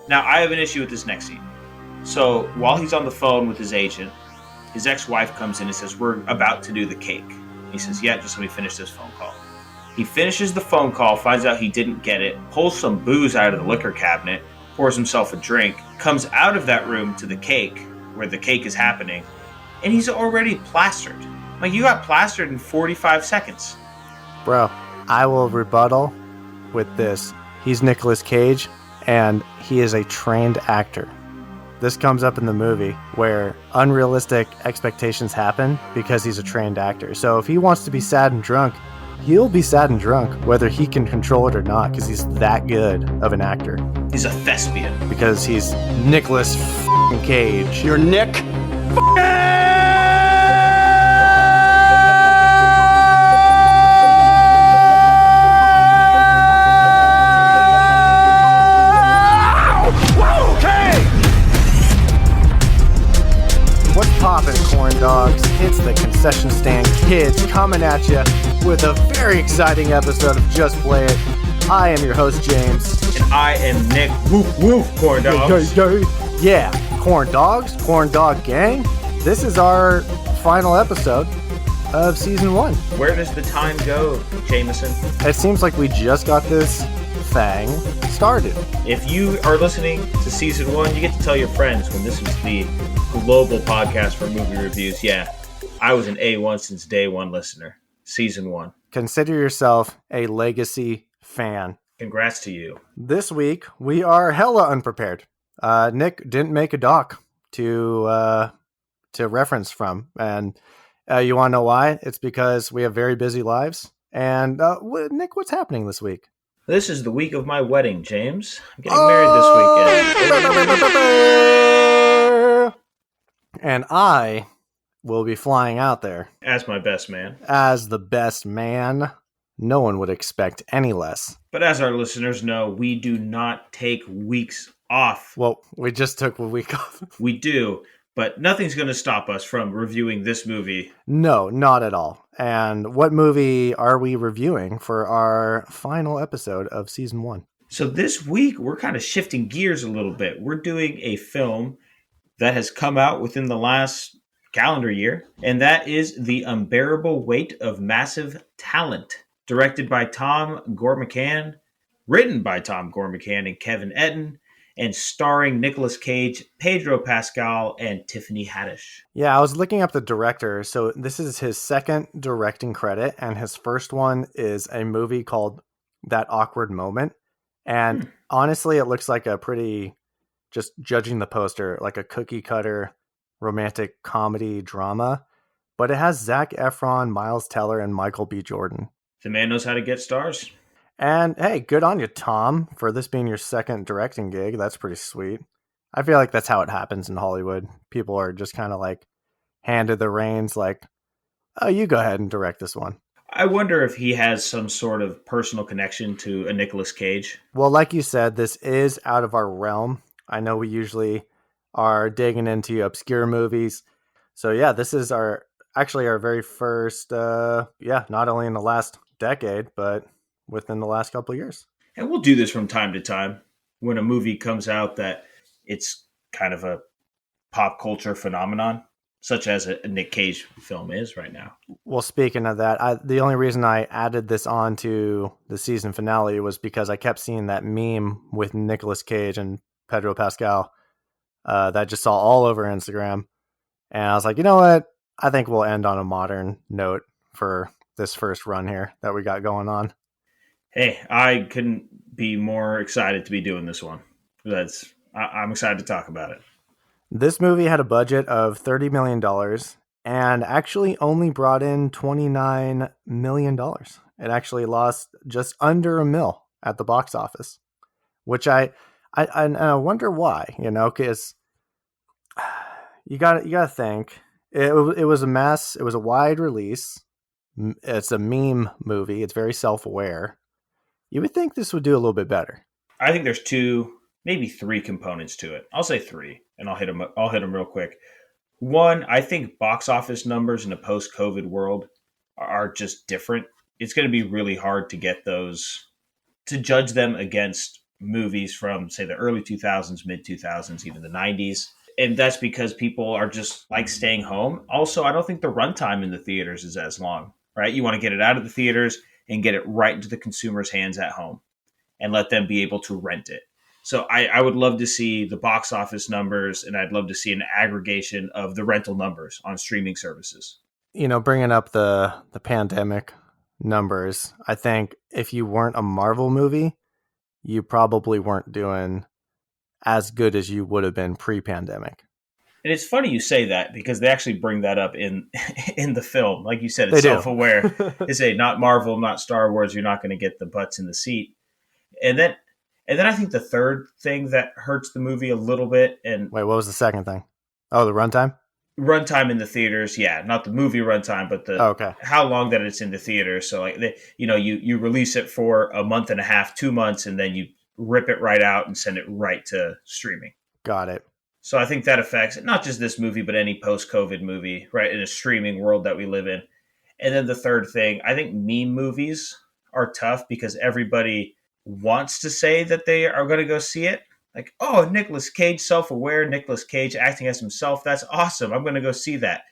Now, I have an issue with this next scene. So, while he's on the phone with his agent, his ex-wife comes in and says, we're about to do the cake. He says, yeah, just let me finish this phone call. He finishes the phone call, finds out he didn't get it, pulls some booze out of the liquor cabinet, pours himself a drink, comes out of that room to the cake, where the cake is happening, and he's already plastered. Like, you got plastered in 45 seconds. Bro, I will rebuttal with this. He's Nicolas Cage, and he is a trained actor. This comes up in the movie where unrealistic expectations happen because he's a trained actor. So if he wants to be sad and drunk, he'll be sad and drunk, whether he can control it or not, because he's that good of an actor. He's a thespian. Because he's Nicolas Cage. You're Nick What's poppin', corn dogs? It's the Concession Stand Kids coming at you with a very exciting episode of Just Play It. I am your host, James. And I am Nick. Woof, woof, corn dogs. Yeah, corn dogs, corn dog gang. This is our final episode of season 1. Where does the time go, Jameson? It seems like we just got this thing started. If you are listening to season 1, you get to tell your friends when this was the global podcast for movie reviews. Yeah, I was an A1 since day one listener. Season 1. Consider yourself a legacy fan. Congrats to you. This week, we are hella unprepared. Nick didn't make a doc to reference from. And you want to know why? It's because we have very busy lives. And Nick, what's happening this week? This is the week of my wedding, James. I'm getting married this weekend. And I will be flying out there. As my best man. As the best man. No one would expect any less. But as our listeners know, we do not take weeks off. Well, we just took a week off. We do, but nothing's going to stop us from reviewing this movie. No, not at all. And what movie are we reviewing for our final episode of season 1? So this week, we're kind of shifting gears a little bit. We're doing a film that has come out within the last calendar year, and that is The Unbearable Weight of Massive Talent, directed by Tom Gormican, written by Tom Gormican and Kevin Etten, and starring Nicolas Cage, Pedro Pascal, and Tiffany Haddish. Yeah, I was looking up the director. So this is his second directing credit, and his first one is a movie called That Awkward Moment. And honestly, it looks like a pretty, just judging the poster, like a cookie cutter romantic comedy drama. But it has Zac Efron, Miles Teller, and Michael B. Jordan. The man knows how to get stars. And hey, good on you, Tom, for this being your second directing gig. That's pretty sweet. I feel like that's how it happens in Hollywood. People are just kind of like handed the reins like, oh, you go ahead and direct this one. I wonder if he has some sort of personal connection to a Nicolas Cage. Well, like you said, this is out of our realm. I know we usually are digging into obscure movies. So yeah, this is our very first, not only in the last decade, but within the last couple of years. And we'll do this from time to time when a movie comes out that it's kind of a pop culture phenomenon, such as a Nic Cage film is right now. Well, speaking of that, the only reason I added this on to the season finale was because I kept seeing that meme with Nicolas Cage and Pedro Pascal that I just saw all over Instagram. And I was like, you know what? I think we'll end on a modern note for this first run here that we got going on. Hey, I couldn't be more excited to be doing this one. I'm excited to talk about it. This movie had a budget of $30 million and actually only brought in $29 million. It actually lost just under $1 million at the box office, which I wonder why, because you gotta think it was a mess. It was a wide release. It's a meme movie. It's very self-aware. You would think this would do a little bit better. I think there's 2, maybe 3 components to it. I'll say 3, and I'll hit them real quick. 1, I think box office numbers in a post-COVID world are just different. It's going to be really hard to get those, to judge them against movies from, say, the early 2000s, mid 2000s, even the 90s. And that's because people are just like staying home. Also, I don't think the runtime in the theaters is as long, right? You want to get it out of the theaters and get it right into the consumer's hands at home and let them be able to rent it. So I would love to see the box office numbers, and I'd love to see an aggregation of the rental numbers on streaming services. Bringing up the pandemic numbers, I think if you weren't a Marvel movie, you probably weren't doing as good as you would have been pre-pandemic. And it's funny you say that because they actually bring that up in in the film. Like you said, They it's do. self-aware. They say not Marvel, not Star Wars. You're not going to get the butts in the seat. And then I think the third thing that hurts the movie a little bit, and Wait, what was the second thing? Oh, the runtime? runtime in the theaters, yeah, not the movie runtime, but the Okay. how long that it's in the theaters. So like you release it for a month and a half, 2 months, and then you rip it right out and send it right to streaming. Got it. So I think that affects not just this movie, but any post-COVID movie, right, in a streaming world that we live in. And then the third thing, I think meme movies are tough because everybody wants to say that they are going to go see it. Like, oh, Nicolas Cage, self-aware, Nicolas Cage acting as himself. That's awesome. I'm going to go see that.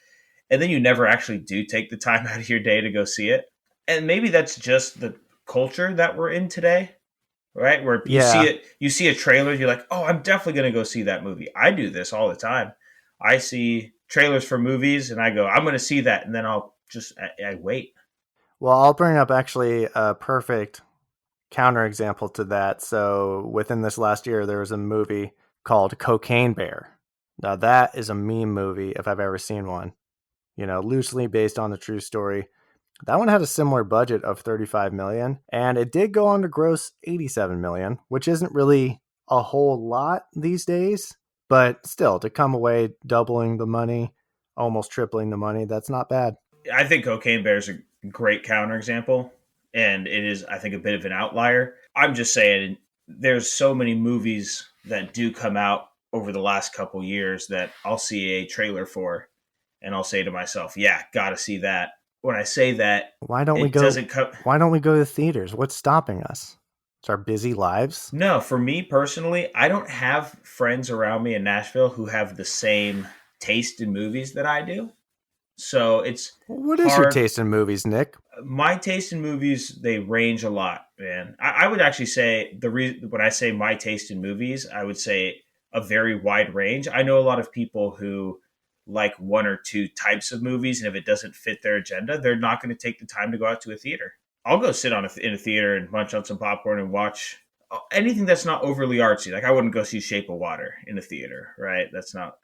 And then you never actually do take the time out of your day to go see it. And maybe that's just the culture that we're in today, right? Where you see a trailer, you're like, oh, I'm definitely going to go see that movie. I do this all the time. I see trailers for movies and I go, I'm going to see that. And then I wait. Well, I'll bring up actually a perfect counterexample to that. So within this last year, there was a movie called Cocaine Bear. Now that is a meme movie if I've ever seen one. Loosely based on a true story. That one had a similar budget of $35 million, and it did go on to gross $87 million, which isn't really a whole lot these days, but still, to come away doubling the money, almost tripling the money, that's not bad. I think Cocaine Bear is a great counterexample, and it is, I think, a bit of an outlier. I'm just saying there's so many movies that do come out over the last couple years that I'll see a trailer for, and I'll say to myself, yeah, gotta see that. When I say that, why don't we go to the theaters? What's stopping us? It's our busy lives. No, for me personally, I don't have friends around me in Nashville who have the same taste in movies that I do. So it's What is your taste in movies, Nick? My taste in movies, they range a lot, man. I would actually say when I say my taste in movies, I would say a very wide range. I know a lot of people who like one or two types of movies, and if it doesn't fit their agenda, they're not going to take the time to go out to a theater. I'll go sit in a theater and munch on some popcorn and watch anything that's not overly artsy. Like I wouldn't go see Shape of Water in a theater, right? That's not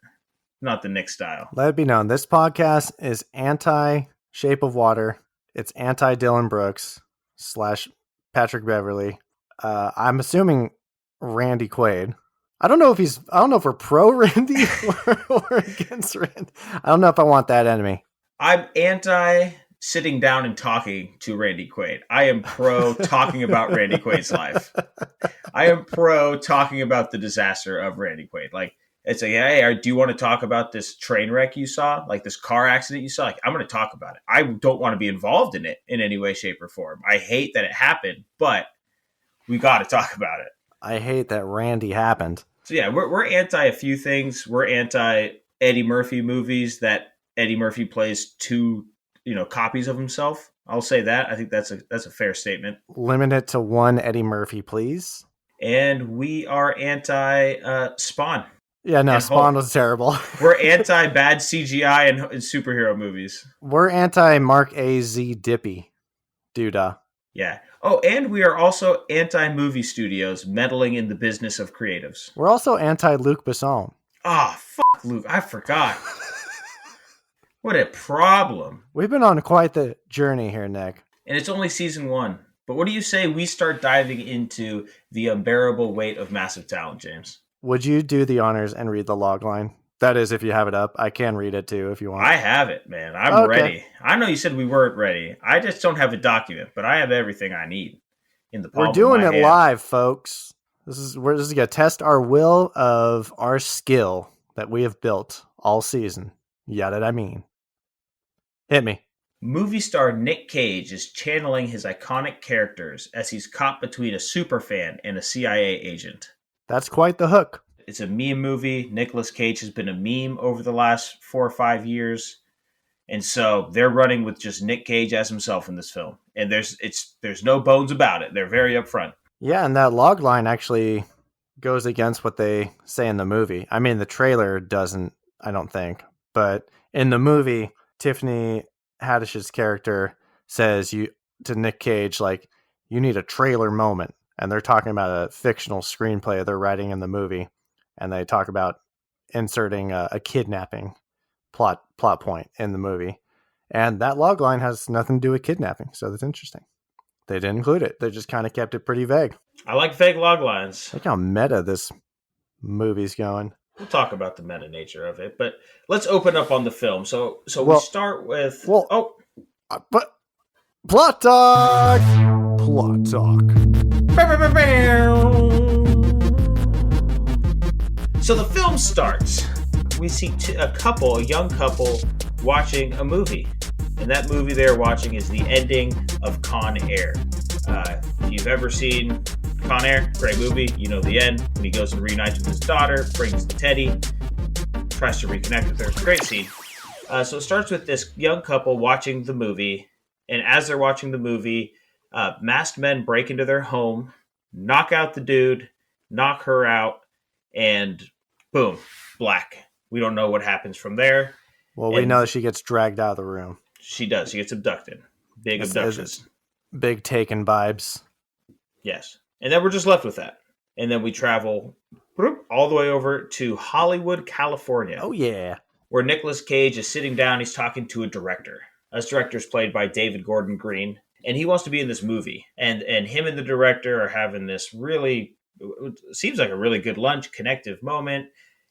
the Nick style. Let it be known, this podcast is anti Shape of Water. It's anti Dylan Brooks / Patrick Beverly. I'm assuming Randy Quaid. I don't know if we're pro Randy or against Randy. I don't know if I want that enemy. I'm anti sitting down and talking to Randy Quaid. I am pro talking about Randy Quaid's life. I am pro talking about the disaster of Randy Quaid. Like, it's like, hey, do you want to talk about this train wreck you saw? Like this car accident you saw? Like, I'm going to talk about it. I don't want to be involved in it in any way, shape, or form. I hate that it happened, but we got to talk about it. I hate that Randy happened. So yeah, we're anti a few things. We're anti Eddie Murphy movies that Eddie Murphy plays two, copies of himself. I'll say that. I think that's a fair statement. Limit it to one Eddie Murphy, please. And we are anti Spawn. Yeah, no, Spawn was terrible. We're anti bad CGI and superhero movies. We're anti Mark A.Z. Dippy. Duda. Yeah. Oh, and we are also anti-movie studios meddling in the business of creatives. We're also anti-Luc Besson. Fuck Luke. I forgot. What a problem. We've been on quite the journey here, Nick. And it's only season 1. But what do you say we start diving into the unbearable weight of massive talent, James? Would you do the honors and read the log line? That is, if you have it up. I can read it too if you want. I have it, man. I'm ready. I know you said we weren't ready. I just don't have a document, but I have everything I need in the palm We're doing of my it hand. Live, folks. This is going to test our will of our skill that we have built all season. Yeah, that I mean. Hit me. Movie star Nic Cage is channeling his iconic characters as he's caught between a superfan and a CIA agent. That's quite the hook. It's a meme movie. Nicolas Cage has been a meme over the last 4 or 5 years. And so they're running with just Nic Cage as himself in this film. And there's no bones about it. They're very upfront. Yeah, and that log line actually goes against what they say in the movie. I mean, the trailer doesn't, I don't think. But in the movie, Tiffany Haddish's character says to Nic Cage, like, you need a trailer moment. And they're talking about a fictional screenplay they're writing in the movie. And they talk about inserting a kidnapping plot point in the movie. And that log line has nothing to do with kidnapping. So that's interesting. They didn't include it. They just kind of kept it pretty vague. I like vague log lines. Look how meta this movie's going. We'll talk about the meta nature of it, but let's open up on the film. So we start with but plot talk. Plot talk. So the film starts. We see a young couple, watching a movie. And that movie they're watching is the ending of Con Air. If you've ever seen Con Air, great movie. You know the end. When he goes and reunites with his daughter, brings the teddy, tries to reconnect with her. Great scene. So it starts with this young couple watching the movie. And as they're watching the movie, masked men break into their home, knock out the dude, knock her out, and boom, black. We don't know what happens from there. Well, we know she gets dragged out of the room. She does. She gets abducted. Big abductions. Big Taken vibes. Yes. And then we're just left with that. And then we travel all the way over to Hollywood, California. Oh, yeah. Where Nicolas Cage is sitting down. He's talking to a director. This director is played by David Gordon Green. And he wants to be in this movie. And him and the director are having this really, seems like a really good lunch, connective moment.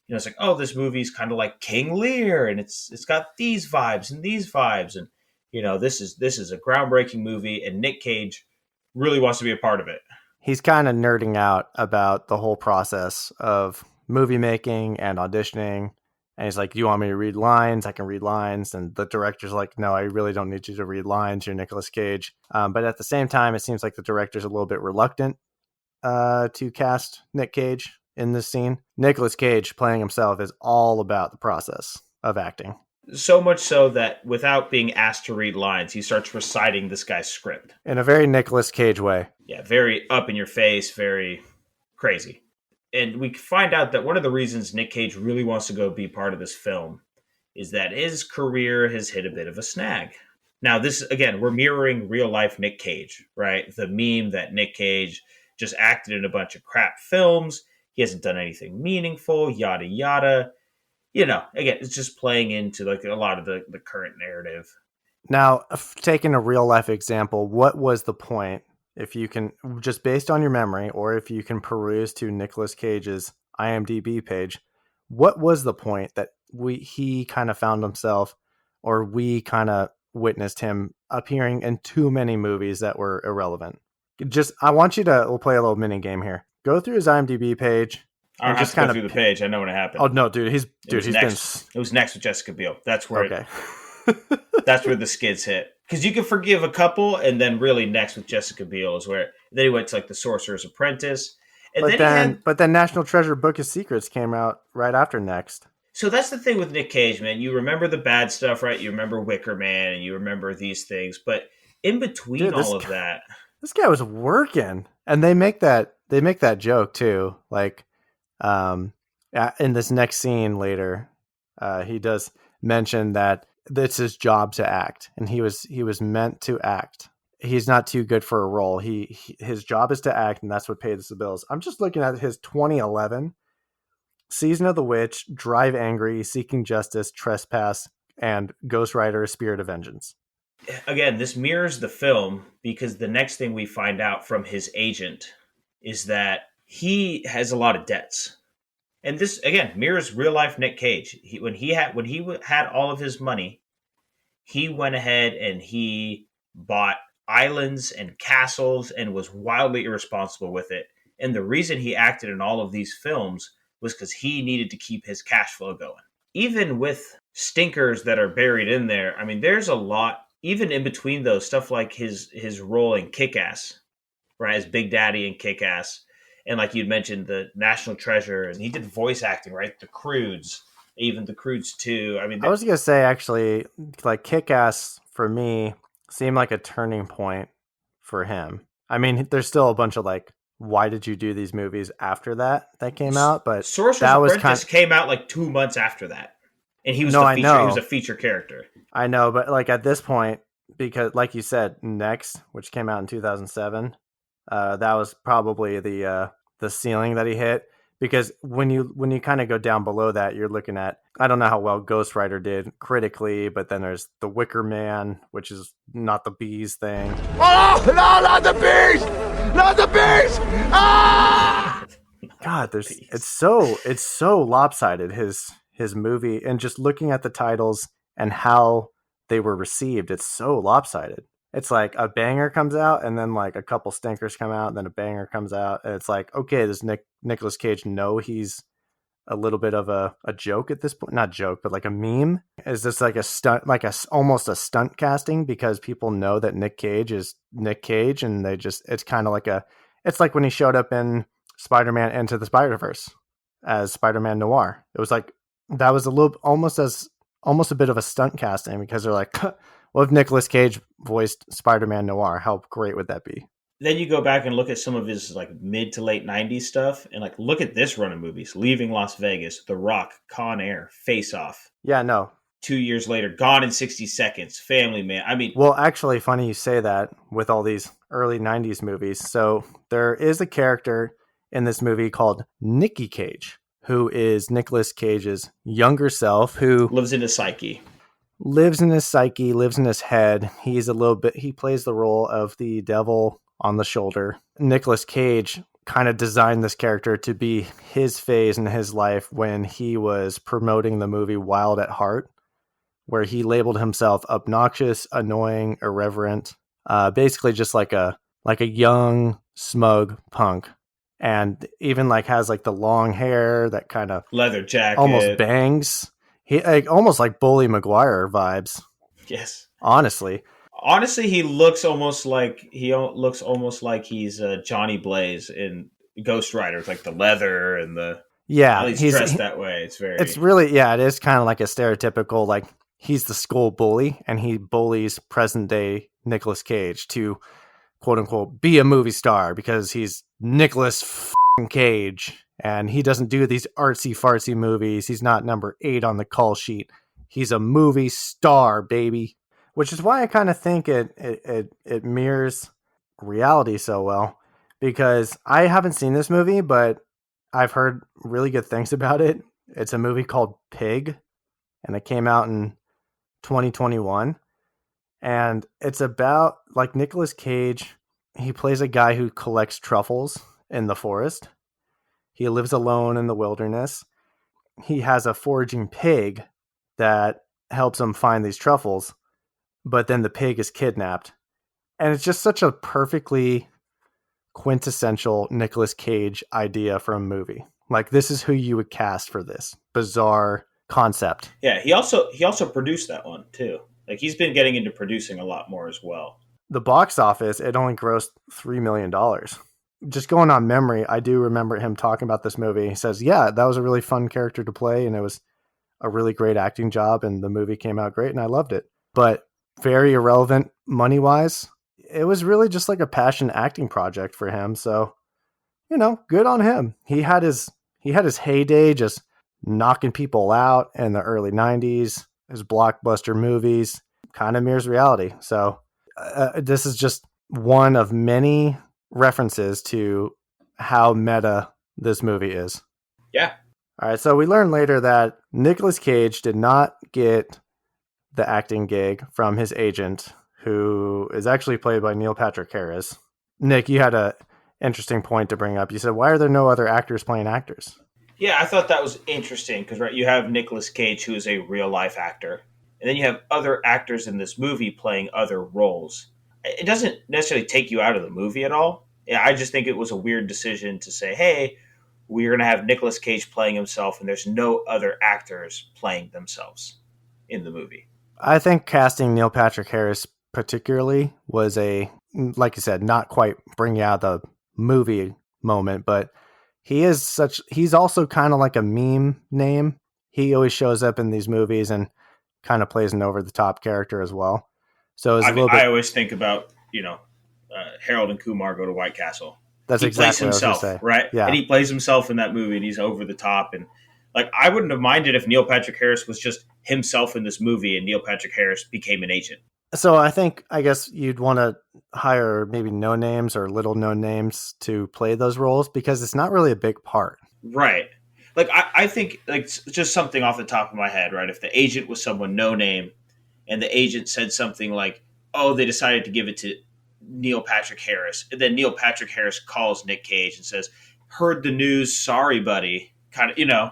You know, it's like, oh, this movie's kind of like King Lear, and it's got these vibes and these vibes, and you know, this is a groundbreaking movie, and Nic Cage really wants to be a part of it. He's kind of nerding out about the whole process of movie making and auditioning, and he's like, "Do you want me to read lines? I can read lines." And the director's like, "No, I really don't need you to read lines. You're Nicolas Cage." But at the same time, it seems like the director's a little bit reluctant to cast Nic Cage in this scene. Nicolas Cage playing himself is all about the process of acting. So much so that without being asked to read lines, he starts reciting this guy's script. In a very Nicolas Cage way. Yeah, very up in your face, very crazy. And we find out that one of the reasons Nic Cage really wants to go be part of this film is that his career has hit a bit of a snag. Now, this, again, we're mirroring real life Nic Cage, right? The meme that Nic Cage just acted in a bunch of crap films. He hasn't done anything meaningful, yada, yada. You know, again, it's just playing into like a lot of the current narrative. Now, taking a real life example, what was the point, if you can, just based on your memory, or if you can peruse to Nicolas Cage's IMDb page, what was the point that he kind of found himself, or we kind of witnessed him appearing in too many movies that were irrelevant? I want you to, we'll play a little mini game here. Go through his IMDb page. I don't have to go through the page. I know when it happened. Oh no, dude, he's next. It was next with Jessica Biel. That's where okay. That's where the skids hit. Because you can forgive a couple, and then really next with Jessica Biel is where then he went to like The Sorcerer's Apprentice, and but then National Treasure: Book of Secrets came out right after Next. So that's the thing with Nic Cage, man. You remember the bad stuff, right? You remember Wicker Man, and you remember these things, but in between all of that, this guy was working, and they make that joke too. Like, in this next scene later, he does mention that it's his job to act, and he was meant to act. He's not too good for a role. His job is to act, and that's what pays the bills. I'm just looking at his 2011 Season of the Witch, Drive Angry, Seeking Justice, Trespass, and Ghost Rider: Spirit of Vengeance. Again, this mirrors the film because the next thing we find out from his agent is that he has a lot of debts. And this, again, mirrors real life Nic Cage. When he had all of his money, he went ahead and he bought islands and castles and was wildly irresponsible with it. And the reason he acted in all of these films was because he needed to keep his cash flow going. Even with stinkers that are buried in there, I mean, there's a lot even in between those stuff like his role in Kick-Ass, right, as Big Daddy in Kick-Ass, and like you'd mentioned, the National Treasure, and he did voice acting, right? The Croods, even the Croods 2. I mean, I was gonna say actually, like Kick-Ass for me seemed like a turning point for him. I mean, there's still a bunch of like, why did you do these movies after that came out? But Sorcerer's that was kind. Apprentice came out like 2 months after that, and he was No, the I feature. He was a know, feature character. I know, but like at this point, because like you said, Next, which came out in 2007, that was probably the ceiling that he hit. Because when you kind of go down below that, you're looking at, I don't know how well Ghost Rider did critically, but then there's The Wicker Man, which is not the bees thing. Oh no, not the bees! Not the bees! Ah! God, it's so lopsided his movie, and just looking at the titles and how they were received, it's so lopsided. It's like a banger comes out, and then like a couple stinkers come out, and then a banger comes out, and it's like, okay, does Nicolas Cage know he's a little bit of a joke at this point? Not joke, but like a meme. Is this like a stunt, like almost a stunt casting, because people know that Nic Cage is Nic Cage, and they just, it's kind of like it's like when he showed up in Spider-Man Into the Spider-Verse as Spider-Man Noir. It was like, that was a little almost a bit of a stunt casting, because they're like, well, if Nicolas Cage voiced Spider-Man Noir, how great would that be? Then you go back and look at some of his like mid to late '90s stuff, and like look at this run of movies: Leaving Las Vegas, The Rock, Con Air, Face Off. Yeah, no. 2 years later, Gone in 60 Seconds, Family Man. I mean, Well, actually, funny you say that with all these early 90s movies. So there is a character in this movie called Nicky Cage, who is Nicolas Cage's younger self, who lives in his psyche. lives in his psyche, lives in his head. He plays the role of the devil on the shoulder. Nicolas Cage kind of designed this character to be his phase in his life when he was promoting the movie Wild at Heart, where he labeled himself obnoxious, annoying, irreverent, basically just like a young, smug punk. And even like has like the long hair that kind of leather jacket, almost bangs. He like, almost like Bully Maguire vibes. Yes, honestly, he looks almost like he's Johnny Blaze in Ghost Rider, like the leather and the he's dressed that way. It's really, yeah, it is kind of like a stereotypical, like he's the school bully and he bullies present day Nicolas Cage to quote unquote be a movie star because he's Nicolas Cage and he doesn't do these artsy fartsy movies. He's not number 8 on the call sheet. He's a movie star, baby. Which is why I kind of think it mirrors reality so well, because I haven't seen this movie, but I've heard really good things about it. It's a movie called Pig, and it came out in 2021. And it's about like Nicolas Cage. He plays a guy who collects truffles in the forest. He lives alone in the wilderness. He has a foraging pig that helps him find these truffles, but then the pig is kidnapped. And it's just such a perfectly quintessential Nicolas Cage idea for a movie. Like, this is who you would cast for this bizarre concept. Yeah, he also produced that one too. Like, he's been getting into producing a lot more as well. The box office, it only grossed $3 million. Just going on memory, I do remember him talking about this movie. He says, yeah, that was a really fun character to play, and it was a really great acting job, and the movie came out great, and I loved it. But very irrelevant money-wise. It was really just like a passion acting project for him. So, good on him. He had his heyday just knocking people out in the early 90s. His blockbuster movies kind of mirrors reality. So this is just one of many references to how meta this movie is. Yeah. All right. So we learned later that Nicolas Cage did not get the acting gig from his agent, who is actually played by Neil Patrick Harris. Nick, you had a interesting point to bring up. You said, why are there no other actors playing actors? Yeah, I thought that was interesting because, right, you have Nicolas Cage, who is a real life actor, and then you have other actors in this movie playing other roles. It doesn't necessarily take you out of the movie at all. Yeah, I just think it was a weird decision to say, hey, we're going to have Nicolas Cage playing himself, and there's no other actors playing themselves in the movie. I think casting Neil Patrick Harris particularly was like you said, not quite bringing out the movie moment, but he's also kind of like a meme name. He always shows up in these movies and kind of plays an over the top character as well. So it's a little bit. I always think about, Harold and Kumar Go to White Castle. That's He plays exactly what I was himself, going to say. right? Yeah. And he plays himself in that movie, and he's over the top. And like, I wouldn't have minded if Neil Patrick Harris was just himself in this movie, and Neil Patrick Harris became an agent. So I guess you'd want to hire maybe no names or little known names to play those roles because it's not really a big part. Right. Like, I think, like, just something off the top of my head, right? If the agent was someone no name, and the agent said something like, oh, they decided to give it to Neil Patrick Harris. And then Neil Patrick Harris calls Nic Cage and says, heard the news, sorry, buddy. Kind of,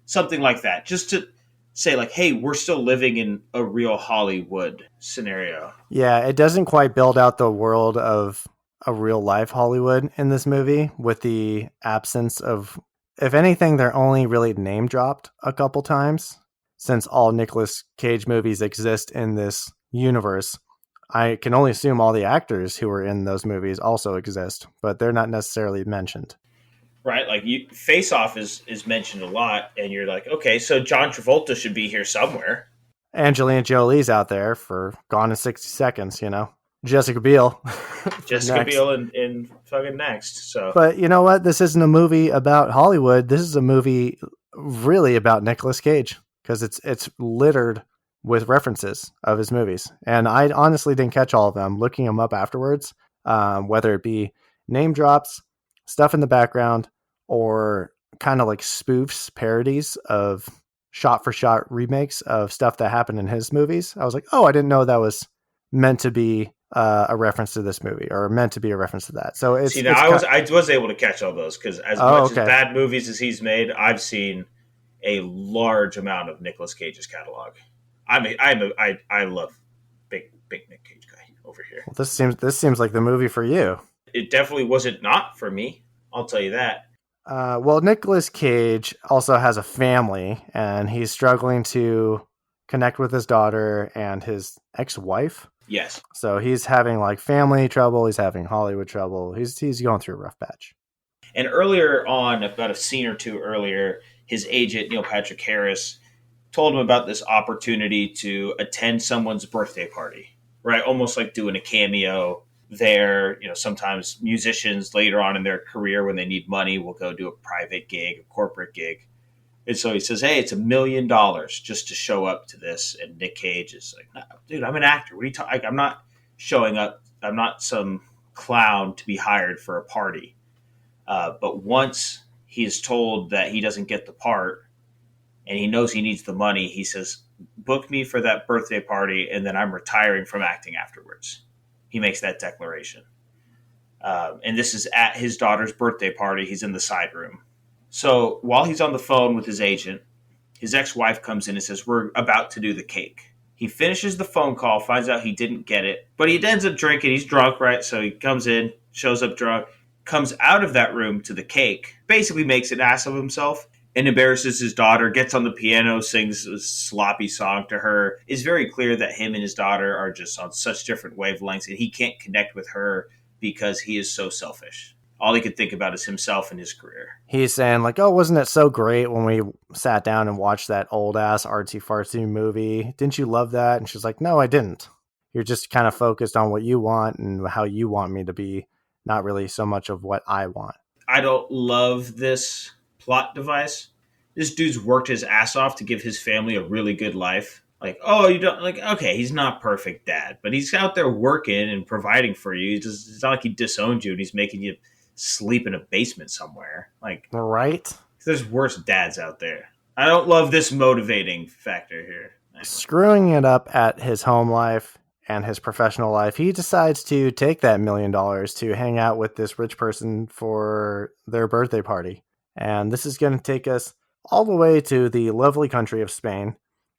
something like that. Just to say, like, hey, we're still living in a real Hollywood scenario. Yeah, it doesn't quite build out the world of a real life Hollywood in this movie with the absence of, if anything, they're only really name dropped a couple times since all Nicolas Cage movies exist in this universe. I can only assume all the actors who were in those movies also exist, but they're not necessarily mentioned. Right? Like, Face Off is mentioned a lot, and you're like, okay, so John Travolta should be here somewhere. Angelina Jolie's out there for Gone in 60 Seconds, Jessica Biel. Jessica Biel in fucking Next. So, but you know what? This isn't a movie about Hollywood. This is a movie really about Nicolas Cage because it's littered with references of his movies. And I honestly didn't catch all of them. Looking them up afterwards, whether it be name drops, stuff in the background, or kind of like spoofs, parodies of shot-for-shot remakes of stuff that happened in his movies. I was like, oh, I didn't know that was meant to be a reference to this movie or meant to be a reference to that. So it's... I was able to catch all those because as bad movies as he's made, I've seen a large amount of Nicolas Cage's catalog. I love big Nic Cage guy over here. Well, this seems like the movie for you. It definitely wasn't not for me. I'll tell you that. Well, Nicolas Cage also has a family, and he's struggling to connect with his daughter and his ex-wife. Yes. So he's having like family trouble. He's having Hollywood trouble. He's going through a rough patch. And earlier on, about a scene or two earlier, his agent, Neil Patrick Harris, told him about this opportunity to attend someone's birthday party, right? Almost like doing a cameo there. Sometimes musicians later on in their career, when they need money, will go do a private gig, a corporate gig. And so he says, hey, it's $1 million just to show up to this. And Nic Cage is like, no, dude, I'm an actor. What are you talking? I'm not showing up. I'm not some clown to be hired for a party. But once he is told that he doesn't get the part and he knows he needs the money, he says, book me for that birthday party, and then I'm retiring from acting afterwards. He makes that declaration. And this is at his daughter's birthday party. He's in the side room. So while he's on the phone with his agent, his ex-wife comes in and says, we're about to do the cake. He finishes the phone call, finds out he didn't get it, but he ends up drinking. He's drunk, right? So he comes in, shows up drunk, comes out of that room to the cake, basically makes an ass of himself and embarrasses his daughter, gets on the piano, sings a sloppy song to her. It's very clear that him and his daughter are just on such different wavelengths, and he can't connect with her because he is so selfish. All he could think about is himself and his career. He's saying like, oh, wasn't it so great when we sat down and watched that old ass artsy fartsy movie? Didn't you love that? And she's like, no, I didn't. You're just kind of focused on what you want and how you want me to be, not really so much of what I want. I don't love this plot device. This dude's worked his ass off to give his family a really good life. Like, oh, you don't like, okay, he's not perfect dad, but he's out there working and providing for you. It's not like he disowned you and he's making you sleep in a basement somewhere. Like, right? There's worse dads out there. I don't love this motivating factor here. Screwing it up at his home life and his professional life, he decides to take that $1 million to hang out with this rich person for their birthday party. And this is going to take us all the way to the lovely country of Spain,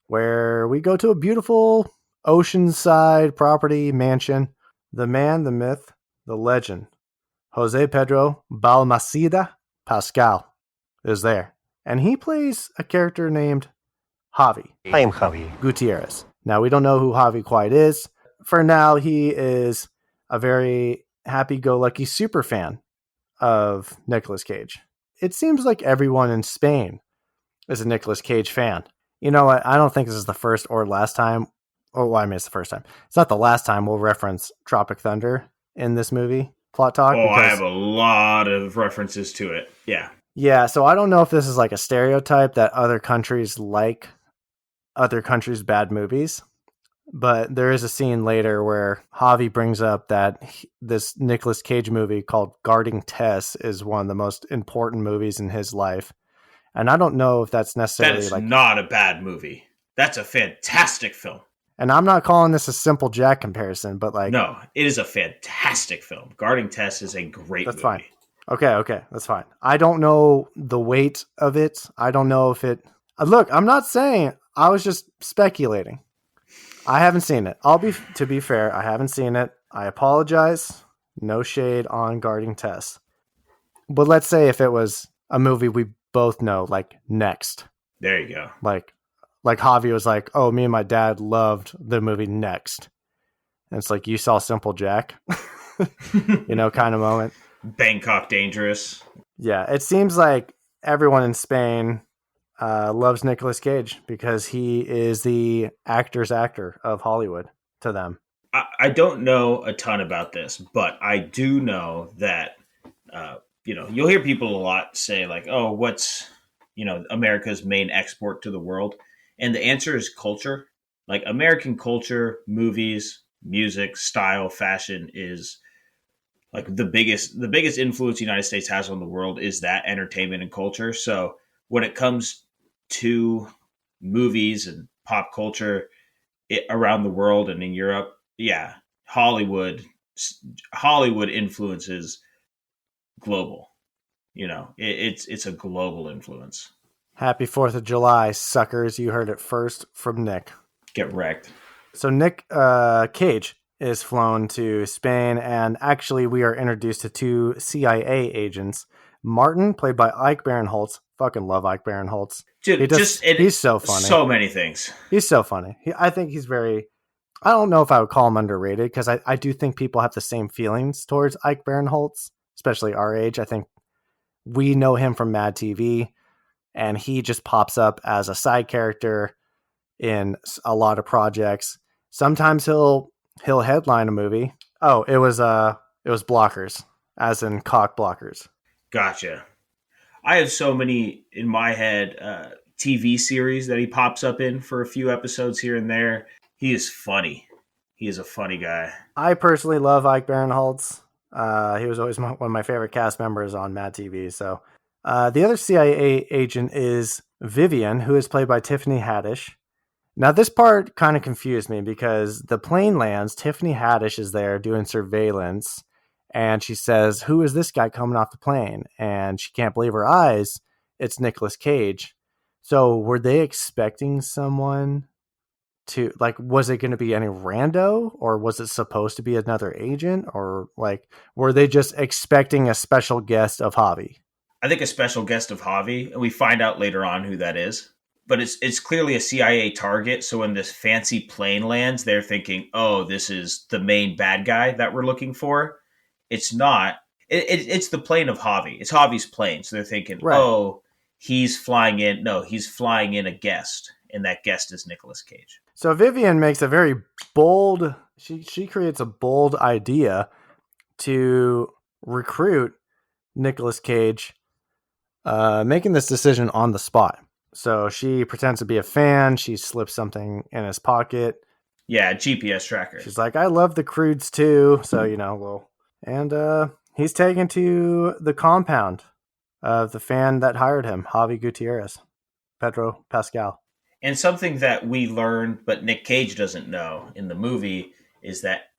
where we go to a beautiful oceanside property mansion. The man, the myth, the legend, Jose Pedro Balmaceda Pascal is there. And he plays a character named Javi. I am Javi. Gutierrez. Now, we don't know who Javi quite is. For now, he is a very happy-go-lucky super fan of Nicolas Cage. It seems like everyone in Spain is a Nicolas Cage fan. You know what? I don't think this is the first or last time. Oh, well, I mean, it's the first time. It's not the last time we'll reference Tropic Thunder in this movie plot talk. Oh, because, I have a lot of references to it. Yeah. Yeah, so I don't know if this is like a stereotype that other countries like other countries' bad movies, but there is a scene later where Javi brings up that this Nicolas Cage movie called Guarding Tess is one of the most important movies in his life. And I don't know if that's That necessarily is like... not a bad movie. That's a fantastic film. And I'm not calling this a Simple Jack comparison, but like... No, it is a fantastic film. Guarding Tess is a great That's movie. fine. Okay, that's fine. I don't know the weight of it. I don't know if it... Look, I'm not saying... I was just speculating. I haven't seen it. To be fair, I haven't seen it. I apologize. No shade on Guarding Tess. But let's say if it was a movie we both know, like Next. There you go. Like Javi was like, oh, me and my dad loved the movie Next. And it's like, you saw Simple Jack? Kind of moment. Bangkok Dangerous. Yeah, it seems like everyone in Spain loves Nicolas Cage because he is the actor's actor of Hollywood to them. I don't know a ton about this, but I do know that, you'll hear people a lot say like, oh, what's, America's main export to the world? And the answer is culture. Like American culture, movies, music, style, fashion is like the biggest influence the United States has on the world is that entertainment and culture. So when it comes to movies and pop culture around the world and in Europe, yeah, Hollywood influences global. It's a global influence. Happy 4th of July, suckers. You heard it first from Nick. Get wrecked. So Nic Cage is flown to Spain, and actually we are introduced to two CIA agents. Martin, played by Ike Barinholtz. Fucking love Ike Barinholtz. Dude, he's so funny. So many things. He's so funny. I think he's very... I don't know if I would call him underrated, because I do think people have the same feelings towards Ike Barinholtz, especially our age. I think we know him from Mad TV, and he just pops up as a side character in a lot of projects. Sometimes he'll headline a movie. Oh, it was Blockers, as in cock blockers. Gotcha. I have so many in my head TV series that he pops up in for a few episodes here and there. He is funny. He is a funny guy. I personally love Ike Barinholtz. He was always one of my favorite cast members on Mad TV. So the other CIA agent is Vivian, who is played by Tiffany Haddish. Now, this part kind of confused me because the plane lands, Tiffany Haddish is there doing surveillance, and she says, who is this guy coming off the plane? And she can't believe her eyes. It's Nicolas Cage. So were they expecting someone to, like, was it going to be any rando, or was it supposed to be another agent, or like, were they just expecting a special guest of Javi? I think a special guest of Javi, and we find out later on who that is. But it's clearly a CIA target. So when this fancy plane lands, they're thinking, oh, this is the main bad guy that we're looking for. It's not. It's the plane of Javi. It's Javi's plane. So they're thinking, right. Oh, he's flying in. No, he's flying in a guest. And that guest is Nicolas Cage. So Vivian makes a very bold, she creates a bold idea to recruit Nicolas Cage, making this decision on the spot. So she pretends to be a fan. She slips something in his pocket. Yeah, GPS tracker. She's like, I love the Croods too. So, and he's taken to the compound of the fan that hired him, Javi Gutierrez, Pedro Pascal. And something that we learned, but Nic Cage doesn't know in the movie, is that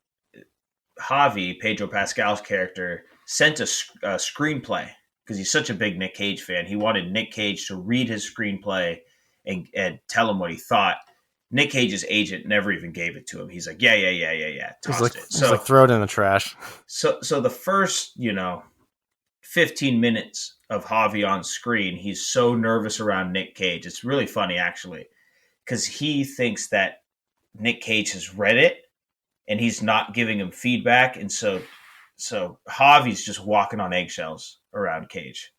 Javi, Pedro Pascal's character, sent a screenplay. Because he's such a big Nic Cage fan. He wanted Nic Cage to read his screenplay and tell him what he thought. Nic Cage's agent never even gave it to him. He's like, yeah. Tossed it. So, he's like, throw it in the trash. So the first, 15 minutes of Javi on screen, he's so nervous around Nic Cage. It's really funny, actually, because he thinks that Nic Cage has read it and he's not giving him feedback. And so Javi's just walking on eggshells around Cage.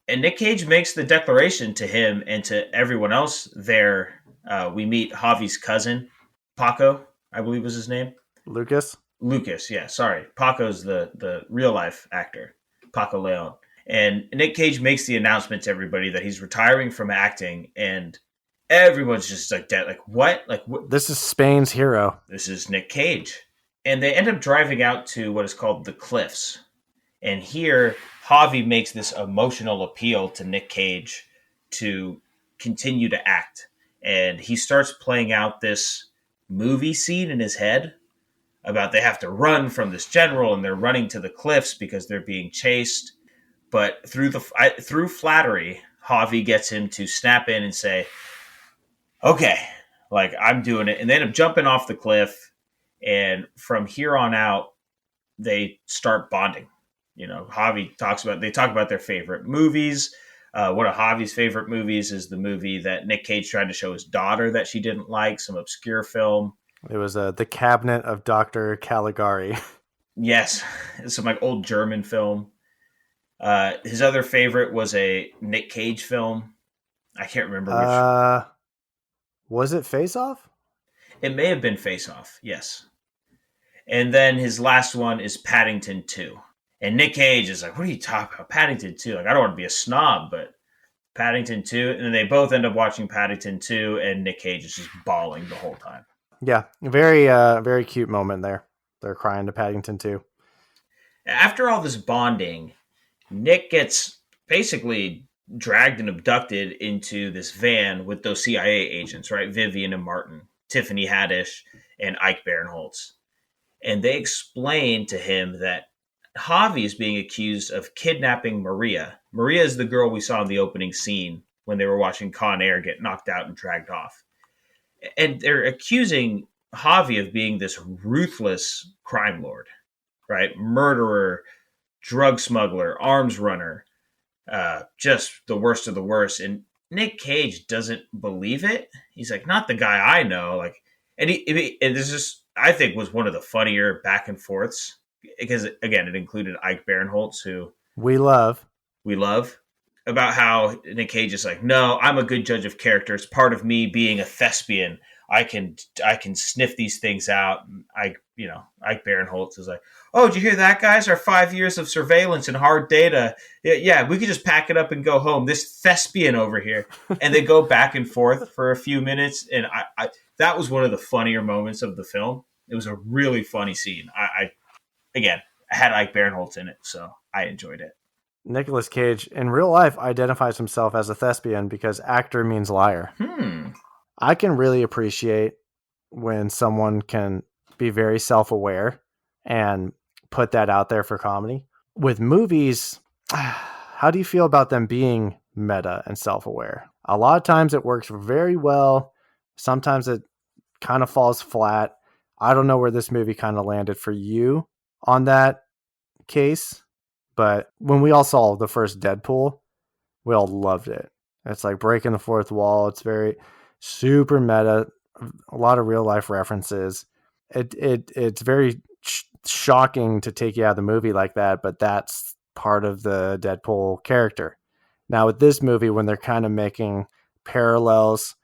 And Nic Cage makes the declaration to him and to everyone else there. We meet Javi's cousin, Paco, I believe was his name. Lucas, yeah, sorry. Paco's the real life actor, Paco Leon. And Nic Cage makes the announcement to everybody that he's retiring from acting, and everyone's just like dead. Like, what? Like, what? this is Spain's hero. This is Nic Cage. And they end up driving out to what is called the Cliffs. And here, Javi makes this emotional appeal to Nic Cage to continue to act. And he starts playing out this movie scene in his head about they have to run from this general and they're running to the cliffs because they're being chased. But through flattery, Javi gets him to snap in and say, okay, like, I'm doing it. And they end up jumping off the cliff. And from here on out, they start bonding. You know, they talk about their favorite movies. One of Javi's favorite movies is the movie that Nic Cage tried to show his daughter that she didn't like, some obscure film. It was The Cabinet of Dr. Caligari. Yes, some like old German film. His other favorite was a Nic Cage film. I can't remember which. Was it Face Off? It may have been Face Off, yes. And then his last one is Paddington 2. And Nic Cage is like, what are you talking about? Paddington 2? Like, I don't want to be a snob, but Paddington 2. And then they both end up watching Paddington 2, and Nic Cage is just bawling the whole time. Yeah, very cute moment there. They're crying to Paddington 2. After all this bonding, Nick gets basically dragged and abducted into this van with those CIA agents, right? Vivian and Martin, Tiffany Haddish, and Ike Barinholtz. And they explain to him that Javi is being accused of kidnapping Maria. Maria is the girl we saw in the opening scene when they were watching Con Air get knocked out and dragged off. And they're accusing Javi of being this ruthless crime lord, right? Murderer, drug smuggler, arms runner, just the worst of the worst. And Nic Cage doesn't believe it. He's like, not the guy I know. Like, and this is, I think, was one of the funnier back and forths because, again, it included Ike Barinholtz, who we love, about how Nic Cage is like, no, I'm a good judge of character. It's part of me being a thespian. I can sniff these things out. Ike Barinholtz is like, oh, did you hear that, guys? Our 5 years of surveillance and hard data. Yeah, we could just pack it up and go home. This thespian over here. And they go back and forth for a few minutes. And I that was one of the funnier moments of the film. It was a really funny scene. I had Ike Barinholtz in it, so I enjoyed it. Nicolas Cage in real life identifies himself as a thespian because actor means liar. I can really appreciate when someone can be very self-aware and put that out there for comedy. With movies, how do you feel about them being meta and self-aware? A lot of times it works very well. Sometimes it kind of falls flat. I don't know where this movie kind of landed for you on that case, but when we all saw the first Deadpool, we all loved it. It's like breaking the fourth wall. It's very super meta, a lot of real life references. It's very shocking to take you out of the movie like that, but that's part of the Deadpool character. Now with this movie, when they're kind of making parallels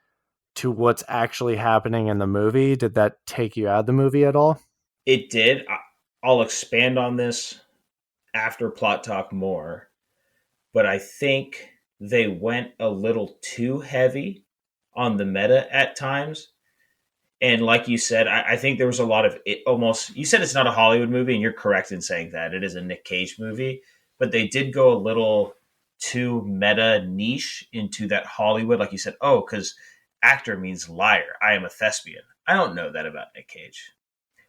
to what's actually happening in the movie, did that take you out of the movie at all? It did. I'll expand on this after plot talk more, but I think they went a little too heavy on the meta at times. And like you said, I think there was a lot of it almost, you said it's not a Hollywood movie, and you're correct in saying that. It is a Nic Cage movie, but they did go a little too meta niche into that Hollywood. Like you said, oh, because actor means liar. I am a thespian. I don't know that about Nic Cage.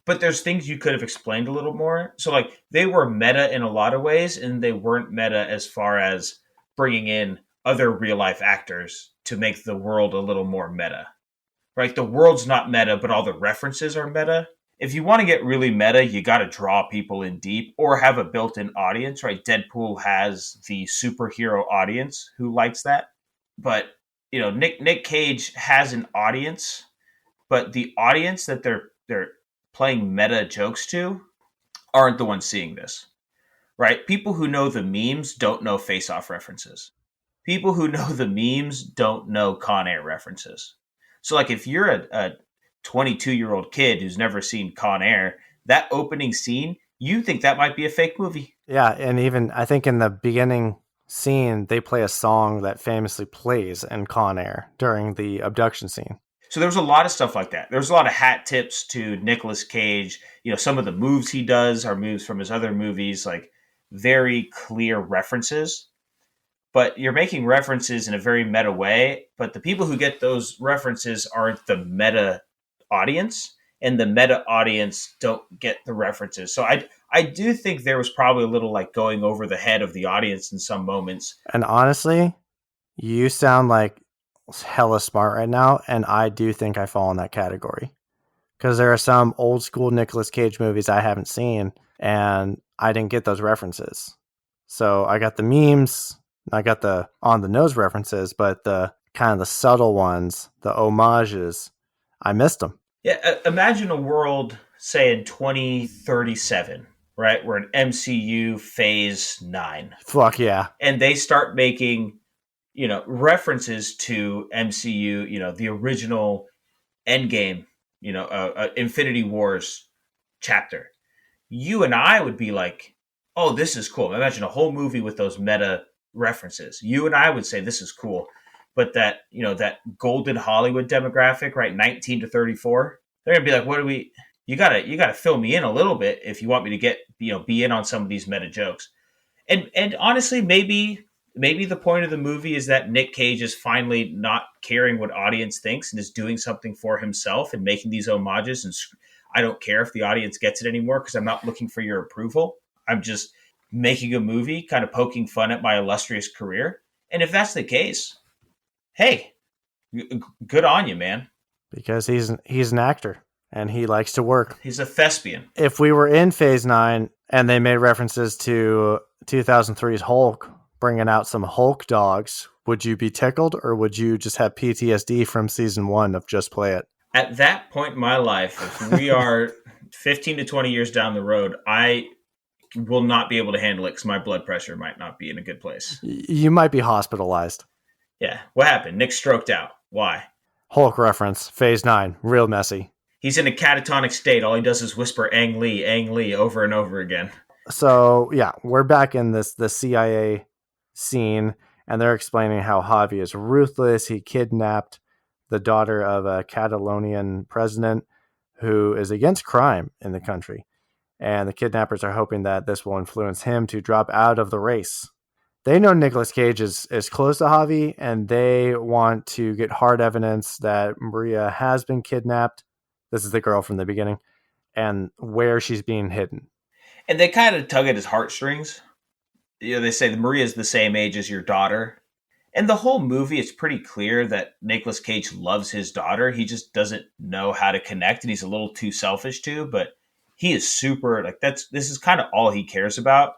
But there's things you could have explained a little more. So like they were meta in a lot of ways, and they weren't meta as far as bringing in other real life actors to make the world a little more meta. Right? The world's not meta, but all the references are meta. If you want to get really meta, you got to draw people in deep or have a built-in audience, right? Deadpool has the superhero audience who likes that. But, you know, Nic Cage has an audience, but the audience that they're playing meta jokes to aren't the ones seeing this, right? People who know the memes don't know Face Off references. People who know the memes don't know Con Air references. So, like, if you're a 22-year-old kid who's never seen Con Air, that opening scene, you think that might be a fake movie. Yeah, and even I think in the beginning scene, they play a song that famously plays in Con Air during the abduction scene. So there was a lot of stuff like that. There was a lot of hat tips to Nicolas Cage. You know, some of the moves he does are moves from his other movies, like very clear references. But you're making references in a very meta way. But the people who get those references aren't the meta audience, and the meta audience don't get the references. So I do think there was probably a little like going over the head of the audience in some moments. And honestly, you sound like hella smart right now, and I do think I fall in that category. Because there are some old school Nicolas Cage movies I haven't seen, and I didn't get those references. So I got the memes, I got the on the nose references, but the kind of the subtle ones, the homages, I missed them. Yeah, imagine a world, say in 2037, right? We're in MCU Phase 9. Fuck yeah. And they start making, references to MCU, the original Endgame, Infinity Wars chapter. You and I would be like, oh, this is cool. Imagine a whole movie with those meta references. You and I would say this is cool. But that, that golden Hollywood demographic, right, 19 to 34, they're going to be like, what do we, you gotta fill me in a little bit if you want me to get, be in on some of these meta jokes. And honestly, maybe the point of the movie is that Nic Cage is finally not caring what audience thinks and is doing something for himself and making these homages. And I don't care if the audience gets it anymore because I'm not looking for your approval. I'm just making a movie, kind of poking fun at my illustrious career. And if that's the case, hey, good on you, man. Because he's an actor and he likes to work. He's a thespian. If we were in Phase 9 and they made references to 2003's Hulk, bringing out some Hulk dogs, would you be tickled or would you just have PTSD from season 1 of Just Play It? At that point in my life, if we are 15 to 20 years down the road, I will not be able to handle it because my blood pressure might not be in a good place. You might be hospitalized. Yeah. What happened? Nick stroked out. Why? Hulk reference, Phase 9, real messy. He's in a catatonic state. All he does is whisper Ang Lee over and over again. So, yeah, we're back in the CIA scene, and they're explaining how Javi is ruthless. He kidnapped the daughter of a Catalonian president who is against crime in the country. And the kidnappers are hoping that this will influence him to drop out of the race. They know Nicolas Cage is close to Javi, and they want to get hard evidence that Maria has been kidnapped. This is the girl from the beginning, and where she's being hidden. And they kind of tug at his heartstrings. They say that Maria's the same age as your daughter. And the whole movie, it's pretty clear that Nicolas Cage loves his daughter. He just doesn't know how to connect, and he's a little too selfish too, but he is super, this is kind of all he cares about.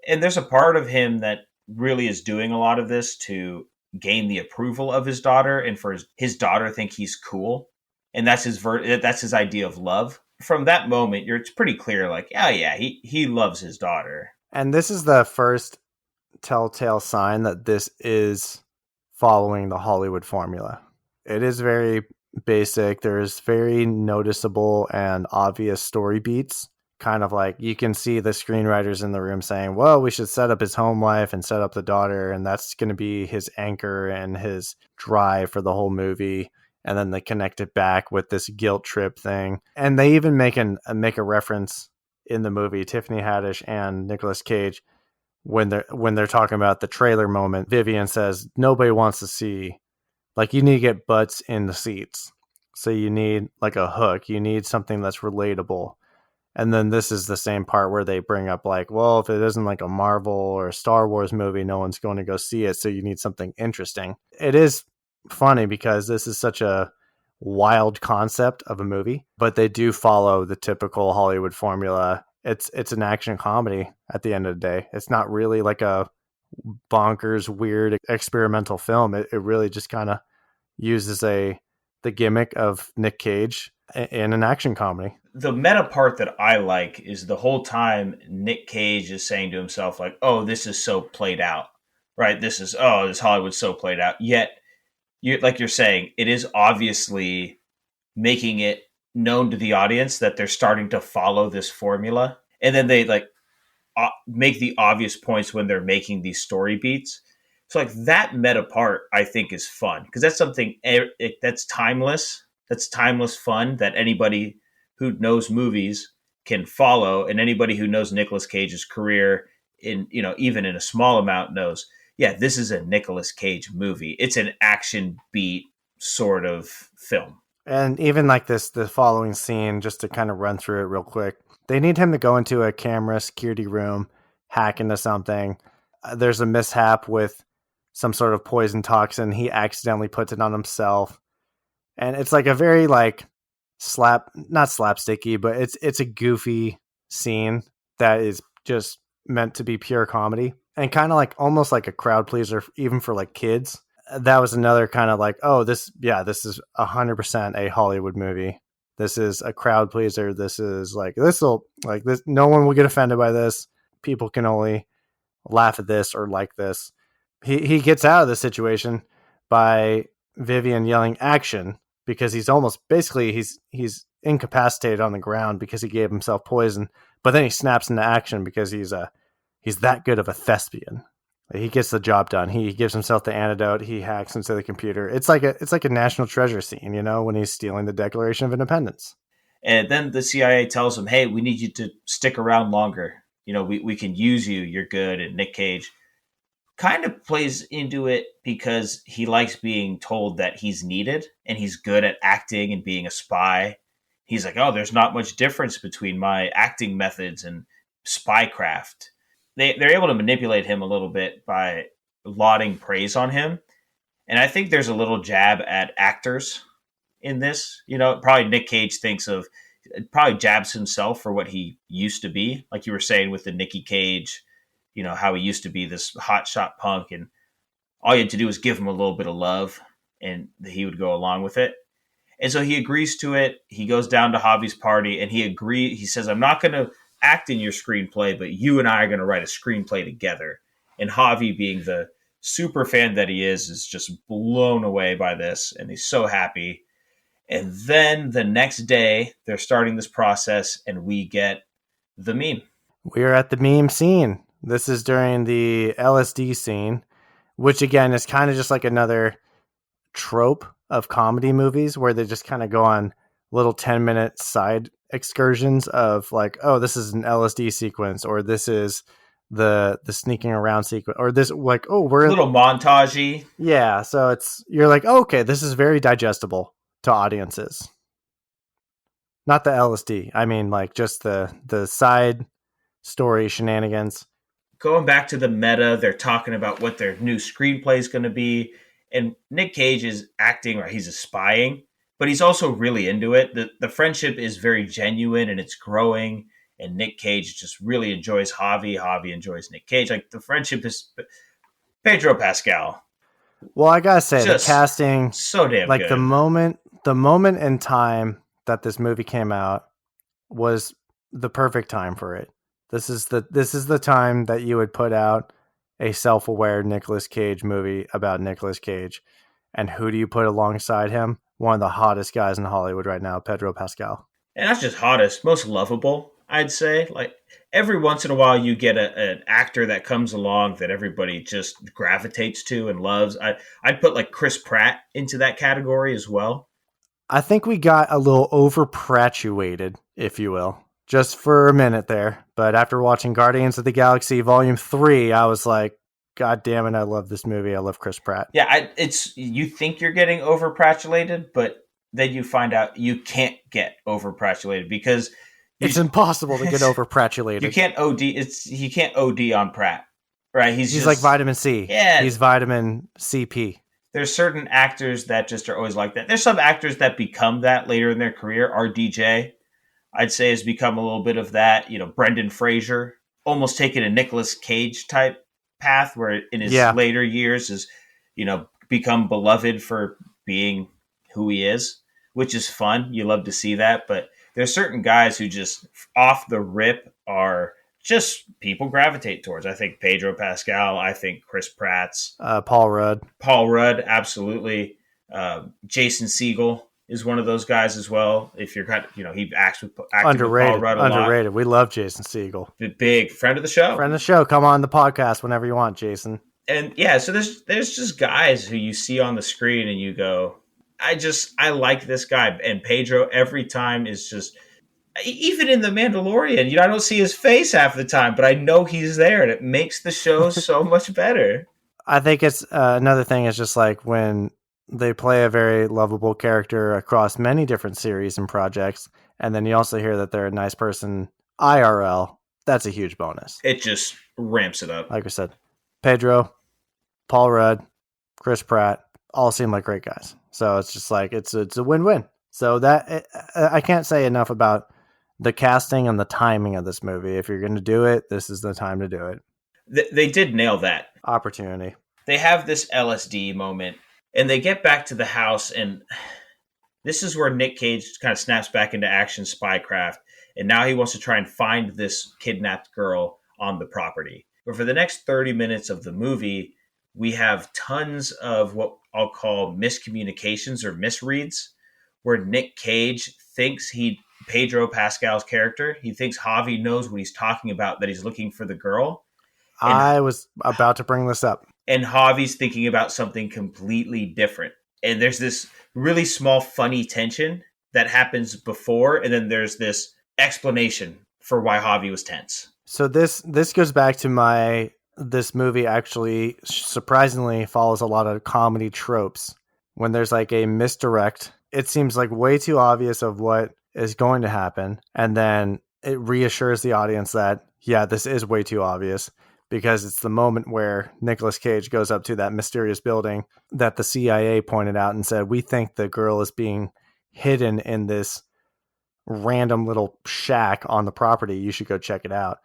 And there's a part of him that really is doing a lot of this to gain the approval of his daughter and for his daughter to think he's cool. And that's his idea of love. From that moment, it's pretty clear, he loves his daughter. And this is the first telltale sign that this is following the Hollywood formula. It is very basic. There's very noticeable and obvious story beats. Kind of like you can see the screenwriters in the room saying, well, we should set up his home life and set up the daughter, and that's going to be his anchor and his drive for the whole movie. And then they connect it back with this guilt trip thing. And they even make a reference in the movie, Tiffany Haddish and Nicolas Cage, when they're talking about the trailer moment. Vivian says, nobody wants to see, you need to get butts in the seats. So you need a hook. You need something that's relatable. And then this is the same part where they bring up if it isn't a Marvel or a Star Wars movie, no one's going to go see it. So you need something interesting. It is funny because this is such a wild concept of a movie, but they do follow the typical Hollywood formula. It's an action comedy at the end of the day. It's not really like a bonkers, weird experimental film. It really just kind of uses a the gimmick of Nic Cage in an action comedy. The meta part that I like is the whole time Nic Cage is saying to himself, like, oh, this is so played out, right? This Hollywood's so played out. Yet, like you're saying, it is obviously making it known to the audience that they're starting to follow this formula. And then they make the obvious points when they're making these story beats. So like that meta part, I think, is fun because that's something that's timeless. That's timeless fun that anybody who knows movies can follow, and anybody who knows Nicolas Cage's career in even in a small amount knows. Yeah, this is a Nicolas Cage movie. It's an action beat sort of film. And even like the following scene, just to kind of run through it real quick, they need him to go into a camera security room, hack into something. There's a mishap with some sort of poison toxin. He accidentally puts it on himself. And it's like a very like not slapsticky, but it's a goofy scene that is just meant to be pure comedy and kind of like almost like a crowd pleaser, even for like kids. That was another kind of like, oh, this is 100% a Hollywood movie. This is a crowd pleaser. This is like, this, no one will get offended by this. People can only laugh at this or like this. He gets out of the situation by Vivian yelling action because he's almost basically he's incapacitated on the ground because he gave himself poison, but then he snaps into action because he's that good of a thespian. He gets the job done. He gives himself the antidote. He hacks into the computer. It's like a national treasure scene, when he's stealing the Declaration of Independence. And then the CIA tells him, "Hey, we need you to stick around longer. We can use you. You're good." And Nic Cage kind of plays into it because he likes being told that he's needed and he's good at acting and being a spy. He's like, "Oh, there's not much difference between my acting methods and spycraft." They're able to manipulate him a little bit by lauding praise on him. And I think there's a little jab at actors in this. Probably Nic Cage probably jabs himself for what he used to be. Like you were saying with the Nicky Cage, how he used to be this hotshot punk and all you had to do was give him a little bit of love and he would go along with it. And so he agrees to it. He goes down to Javi's party and he says, "I'm not going to act in your screenplay, but you and I are going to write a screenplay together." And Javi, being the super fan that he is just blown away by this. And he's so happy. And then the next day they're starting this process and we get the meme. We're at the meme scene. This is during the LSD scene, which again is kind of just like another trope of comedy movies where they just kind of go on little 10-minute side excursions of like, oh, this is an LSD sequence, or this is the sneaking around sequence, or this like, oh, we're a little montage-y. Yeah, so you're like, oh, okay, this is very digestible to audiences. Not the LSD. I mean, like just the side story shenanigans. Going back to the meta, they're talking about what their new screenplay is going to be, and Nic Cage is acting, or he's spying, but he's also really into it. The friendship is very genuine and it's growing. And Nic Cage just really enjoys Javi. Javi enjoys Nic Cage. Like the friendship is Pedro Pascal. Well, I gotta say the casting so damn like good. the moment in time that this movie came out was the perfect time for it. This is the time that you would put out a self-aware Nicolas Cage movie about Nicolas Cage. And who do you put alongside him? One of the hottest guys in Hollywood right now, Pedro Pascal. And that's just hottest, most lovable, I'd say. Like every once in a while you get an actor that comes along that everybody just gravitates to and loves. I'd put like Chris Pratt into that category as well. I think we got a little overpratuated, if you will, just for a minute there. But after watching Guardians of the Galaxy Volume 3, I was like, God damn it, I love this movie. I love Chris Pratt. Yeah, you think you're getting overpratulated, but then you find out you can't get overpratulated because it's impossible to get overpratulated. You can't OD. He can't OD on Pratt, right? He's just like vitamin C. Yeah, he's vitamin CP. There's certain actors that just are always like that. There's some actors that become that later in their career. RDJ, I'd say, has become a little bit of that. Brendan Fraser, almost taking a Nicolas Cage type path where in his later years has become beloved for being who he is, which is fun. You love to see that. But there's certain guys who just off the rip are just people gravitate towards. I think Pedro Pascal. I think Chris Pratt's. Paul Rudd. Paul Rudd, absolutely. Jason Segel is one of those guys as well. If you're kind of, he acts with Underrated. Paul Rudd a lot. Underrated. We love Jason Segel. Big friend of the show. Friend of the show. Come on the podcast whenever you want, Jason. And yeah, so there's just guys who you see on the screen and you go, I like this guy. And Pedro every time is just, even in The Mandalorian, I don't see his face half the time, but I know he's there, and it makes the show so much better. I think it's another thing is just like when they play a very lovable character across many different series and projects, and then you also hear that they're a nice person IRL, that's a huge bonus. It just ramps it up. Like I said, Pedro, Paul Rudd, Chris Pratt, all seem like great guys. So it's just like, it's a win-win. So that I can't say enough about the casting and the timing of this movie. If you're going to do it, this is the time to do it. They did nail that. Opportunity. They have this LSD moment, and they get back to the house, and this is where Nic Cage kind of snaps back into action spycraft, and now he wants to try and find this kidnapped girl on the property. But for the next 30 minutes of the movie, we have tons of what I'll call miscommunications or misreads, where Nic Cage thinks Pedro Pascal's character, he thinks Javi knows what he's talking about, that he's looking for the girl. And I was about to bring this up. And Javi's thinking about something completely different. And there's this really small, funny tension that happens before, and then there's this explanation for why Javi was tense. So this goes back to this movie actually surprisingly follows a lot of comedy tropes. When there's like a misdirect, it seems like way too obvious of what is going to happen, and then it reassures the audience that, yeah, this is way too obvious, because it's the moment where Nicolas Cage goes up to that mysterious building that the CIA pointed out and said, we think the girl is being hidden in this random little shack on the property. You should go check it out.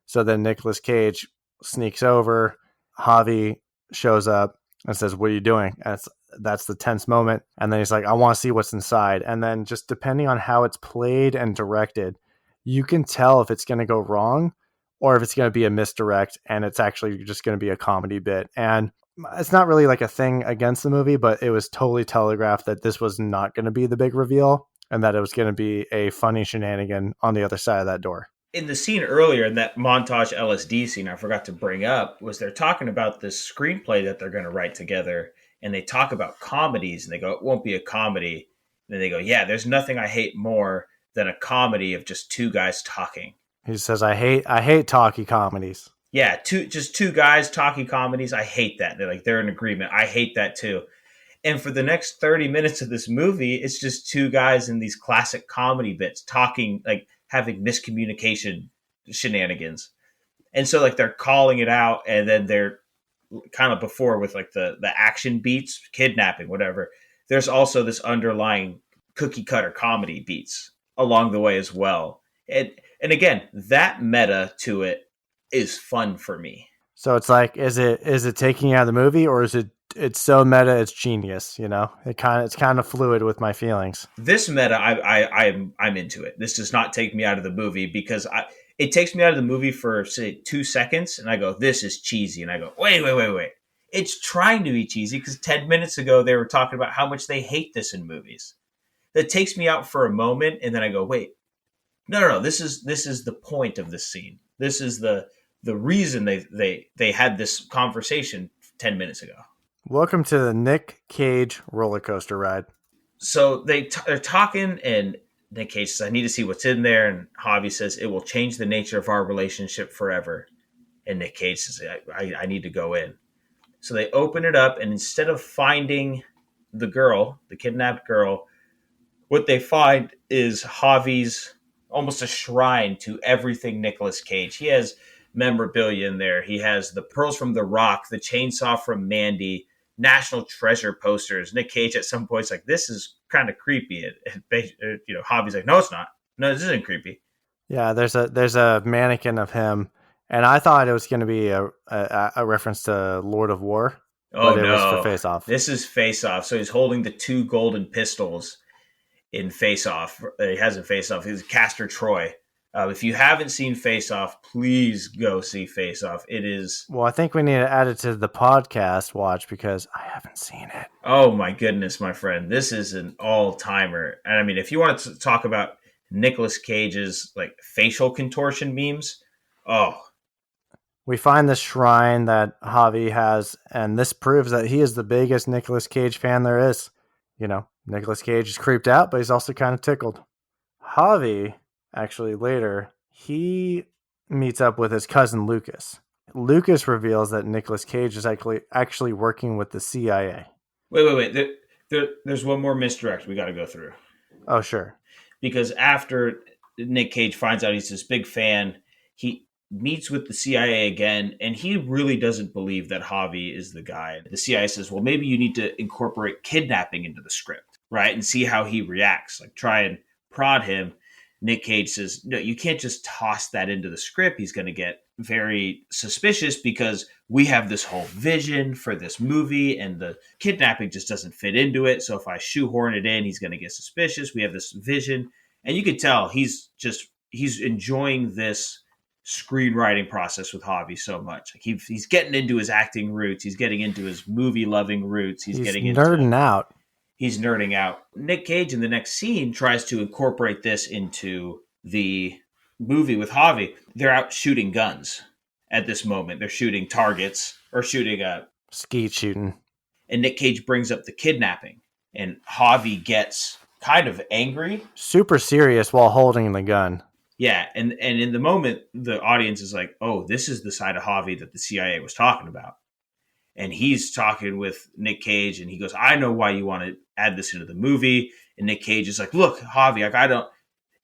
So then Nicolas Cage sneaks over. Javi shows up and says, what are you doing? And that's the tense moment. And then he's like, I want to see what's inside. And then just depending on how it's played and directed, you can tell if it's going to go wrong or if it's going to be a misdirect and it's actually just going to be a comedy bit. And it's not really like a thing against the movie, but it was totally telegraphed that this was not going to be the big reveal and that it was going to be a funny shenanigan on the other side of that door. In the scene earlier, in that montage LSD scene I forgot to bring up, was they're talking about this screenplay that they're going to write together, and they talk about comedies, and they go, it won't be a comedy. And then they go, yeah, there's nothing I hate more than a comedy of just two guys talking. He says, I hate talky comedies. Yeah, just two guys talking comedies. I hate that. They're in agreement. I hate that too. And for the next 30 minutes of this movie, it's just two guys in these classic comedy bits talking, like having miscommunication shenanigans. And so like they're calling it out, and then they're kind of before with like the action beats, kidnapping, whatever. There's also this underlying cookie cutter comedy beats along the way as well. And again, that meta to it is fun for me. So it's like, is it taking you out of the movie, or is it's so meta it's genius? It's kind of fluid with my feelings. This meta, I'm into it. This does not take me out of the movie, because it takes me out of the movie for say 2 seconds, and I go, this is cheesy, and I go, wait. It's trying to be cheesy because 10 minutes ago they were talking about how much they hate this in movies. That takes me out for a moment, and then I go, wait, no. This is the point of this scene. This is the reason they had this conversation 10 minutes ago. Welcome to the Nic Cage roller coaster ride. So they're talking, and Nic Cage says, I need to see what's in there. And Javi says, it will change the nature of our relationship forever. And Nic Cage says, I need to go in. So they open it up, and instead of finding the girl, the kidnapped girl, what they find is Javi's almost a shrine to everything Nicolas Cage. He has memorabilia in there. He has the pearls from The Rock, the chainsaw from Mandy, National Treasure posters. Nic Cage at some point's like, this is kind of creepy. Javi's like, no, it's not. No, this isn't creepy. Yeah, there's a mannequin of him, and I thought it was going to be a reference to Lord of War, Oh but it was for no. Face Off. This is Face Off. So he's holding the 2 golden pistols in Face Off. He hasn't Face Off. He's Castor Troy. If you haven't seen Face Off, please go see Face Off. It is. Well, I think we need to add it to the podcast watch because I haven't seen it. Oh my goodness, my friend. This is an all-timer. And I mean, if you want to talk about Nicolas Cage's like facial contortion memes, oh, We find this shrine that Javi has, and this proves that he is the biggest Nicolas Cage fan there is. You know, Nicolas Cage is creeped out, but he's also kind of tickled. Javi, actually later, he meets up with his cousin Lucas. Lucas reveals that Nicolas Cage is actually working with the CIA. wait. There's one more misdirect we got to go through. Oh, sure. Because after Nick Cage finds out he's this big fan, he meets with the CIA again, and he really doesn't believe that Javi is the guy. The CIA says, well, maybe you need to incorporate kidnapping into the script, right? And see how he reacts. Like, try and prod him. Nick Cage says, no, you can't just toss that into the script. He's going to get very suspicious because we have this whole vision for this movie and the kidnapping just doesn't fit into it. So if I shoehorn it in, he's going to get suspicious. We have this vision. And you could tell he's enjoying this screenwriting process with Javi so much. Like he's getting into his acting roots. He's getting into his movie loving roots. He's nerding out. He's nerding out. Nick Cage in the next scene tries to incorporate this into the movie with Javi. They're out shooting guns at this moment. They're shooting targets or shooting skeet shooting. And Nick Cage brings up the kidnapping, and Javi gets kind of angry, super serious while holding the gun. Yeah, and in the moment, the audience is like, "Oh, this is the side of Javi that the CIA was talking about." And he's talking with Nick Cage, and he goes, "I know why you want to add this into the movie." And Nick Cage is like, "Look, Javi, like I don't."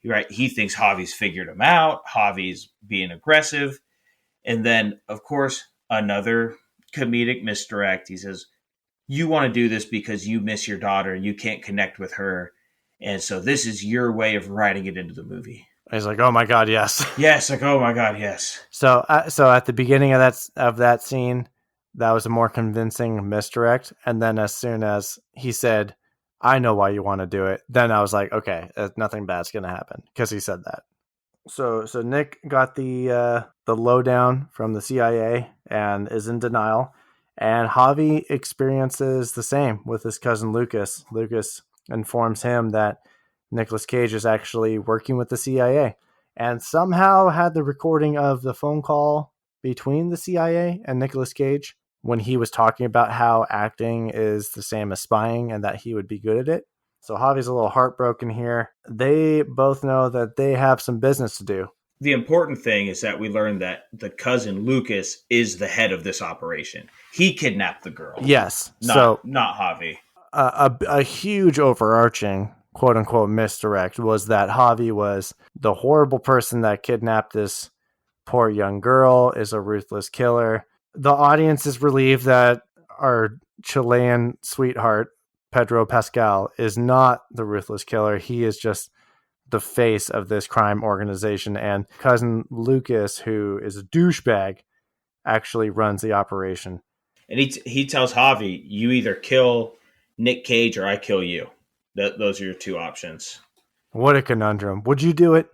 Right? He thinks Javi's figured him out. Javi's being aggressive, and then of course another comedic misdirect. He says, "You want to do this because you miss your daughter and you can't connect with her, and so this is your way of writing it into the movie." He's like, "Oh my god, yes." Yes, like, "Oh my god, yes." So at the beginning of that scene, that was a more convincing misdirect, and then as soon as he said, "I know why you want to do it," then I was like, "Okay, nothing bad's gonna happen," because he said that. So Nick got the lowdown from the CIA and is in denial, and Javi experiences the same with his cousin Lucas. Lucas informs him that Nicolas Cage is actually working with the CIA and somehow had the recording of the phone call between the CIA and Nicolas Cage when he was talking about how acting is the same as spying and that he would be good at it. So Javi's a little heartbroken here. They both know that they have some business to do. The important thing is that we learned that the cousin Lucas is the head of this operation. He kidnapped the girl. Yes. Not Javi. A huge overarching quote unquote misdirect was that Javi was the horrible person that kidnapped this poor young girl, is a ruthless killer. The audience is relieved that our Chilean sweetheart, Pedro Pascal, is not the ruthless killer. He is just the face of this crime organization. And cousin Lucas, who is a douchebag, actually runs the operation. And he tells Javi, you either kill Nick Cage or I kill you. Those are your two options. What a conundrum. Would you do it?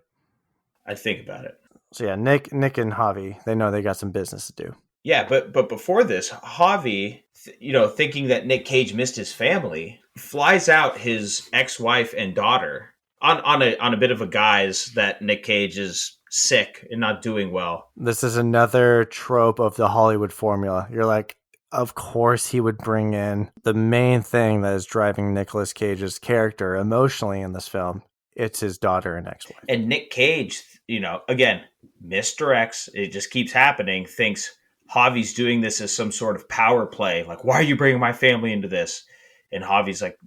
I'd think about it. So yeah, Nick and Javi, they know they got some business to do. Yeah, but before this, Javi, thinking that Nick Cage missed his family, flies out his ex-wife and daughter on a bit of a guise that Nick Cage is sick and not doing well. This is another trope of the Hollywood formula. You're like, of course he would bring in the main thing that is driving Nicolas Cage's character emotionally in this film. It's his daughter and ex-wife. And Nick Cage, again, misdirects. It just keeps happening. Thinks Javi's doing this as some sort of power play. Like, why are you bringing my family into this? And Javi's like,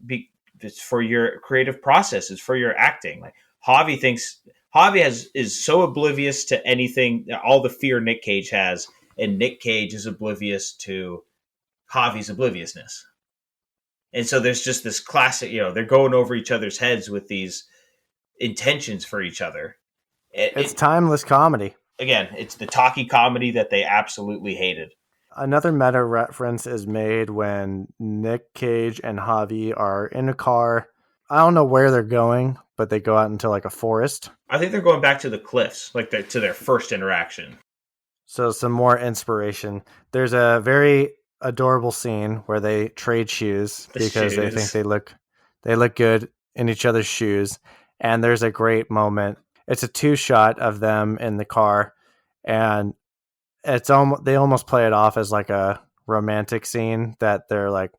it's for your creative process. It's for your acting. Like Javi thinks is so oblivious to anything, all the fear Nick Cage has, and Nick Cage is oblivious to Javi's obliviousness. And so there's just this classic, they're going over each other's heads with these intentions for each other. It's timeless comedy. Again, it's the talkie comedy that they absolutely hated. Another meta reference is made when Nic Cage and Javi are in a car. I don't know where they're going, but they go out into like a forest. I think they're going back to the cliffs, like to their first interaction. So some more inspiration. There's a very adorable scene where they trade shoes because they think they look good in each other's shoes. And there's a great moment. It's a 2-shot of them in the car, and they almost play it off as like a romantic scene that they're like,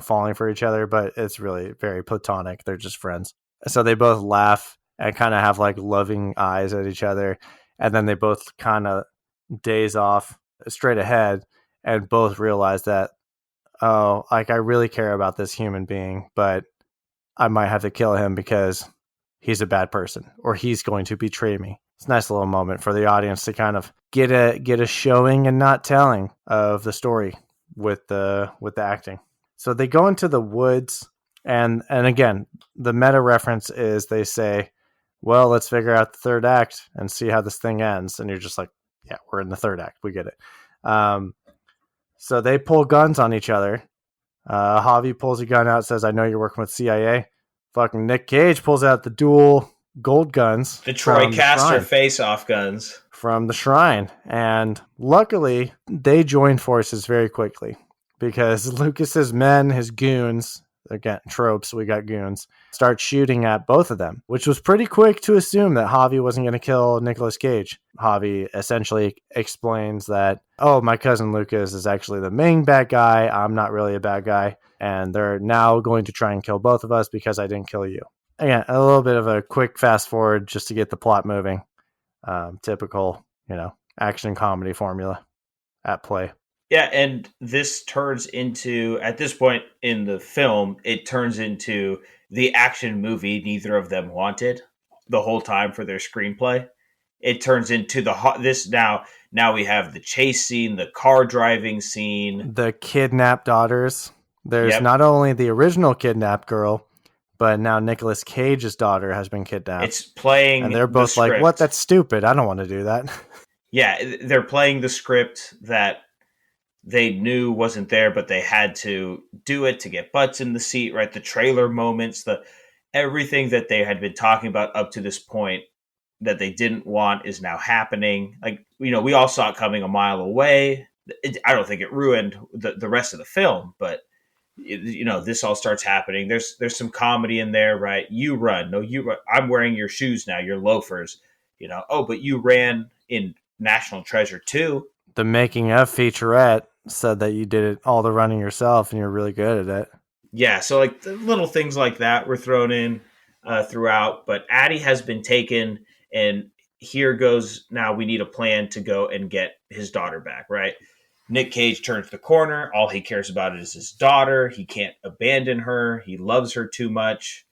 falling for each other, but it's really very platonic. They're just friends. So they both laugh and kind of have like loving eyes at each other, and then they both kind of daze off straight ahead and both realize that, oh, like I really care about this human being, but I might have to kill him because he's a bad person or he's going to betray me. It's a nice little moment for the audience to kind of get a showing and not telling of the story with the acting. So they go into the woods, and again, the meta reference is they say, well, let's figure out the third act and see how this thing ends. And you're just like, yeah, we're in the third act. We get it. So they pull guns on each other. Javi pulls a gun out, says, I know you're working with CIA. Fucking Nic Cage pulls out the dual gold guns. The Troy Caster face-off guns. From the shrine. And luckily, they join forces very quickly because Lucas's men, his goons, again, tropes, we got goons, start shooting at both of them, which was pretty quick to assume that Javi wasn't going to kill Nicolas Cage. Javi essentially explains that, oh, my cousin Lucas is actually the main bad guy. I'm not really a bad guy. And they're now going to try and kill both of us because I didn't kill you. Again, a little bit of a quick fast forward just to get the plot moving. Typical, action comedy formula at play. Yeah, and this turns into, at this point in the film, it turns into the action movie neither of them wanted the whole time for their screenplay. It turns into now we have the chase scene, the car driving scene. The kidnapped daughters. There's not only the original kidnapped girl, but now Nicolas Cage's daughter has been kidnapped. It's playing, and they're both like, what? That's stupid. I don't want to do that. Yeah, they're playing the script that they knew wasn't there, but they had to do it to get butts in the seat, right? The trailer moments, everything that they had been talking about up to this point that they didn't want is now happening. Like, we all saw it coming a mile away. I don't think it ruined the rest of the film, but this all starts happening. There's some comedy in there, right? You run. No, you run. I'm wearing your shoes now, your loafers. Oh, but you ran in National Treasure 2. The making of featurette said that you did all the running yourself and you're really good at it. Yeah, so like the little things like that were thrown in throughout, but Addie has been taken, and here goes, now we need a plan to go and get his daughter back, right? Nic Cage turns the corner. All he cares about is his daughter. He can't abandon her. He loves her too much.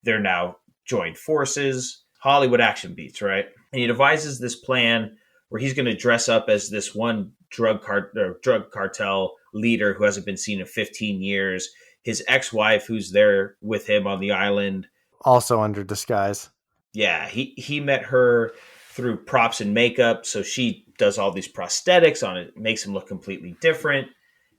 They're now joined forces. Hollywood action beats, right? And he devises this plan where he's going to dress up as this one drug cartel leader who hasn't been seen in 15 years. His ex-wife, who's there with him on the island, also under disguise. Yeah, he met her through props and makeup, so she does all these prosthetics on it, makes him look completely different.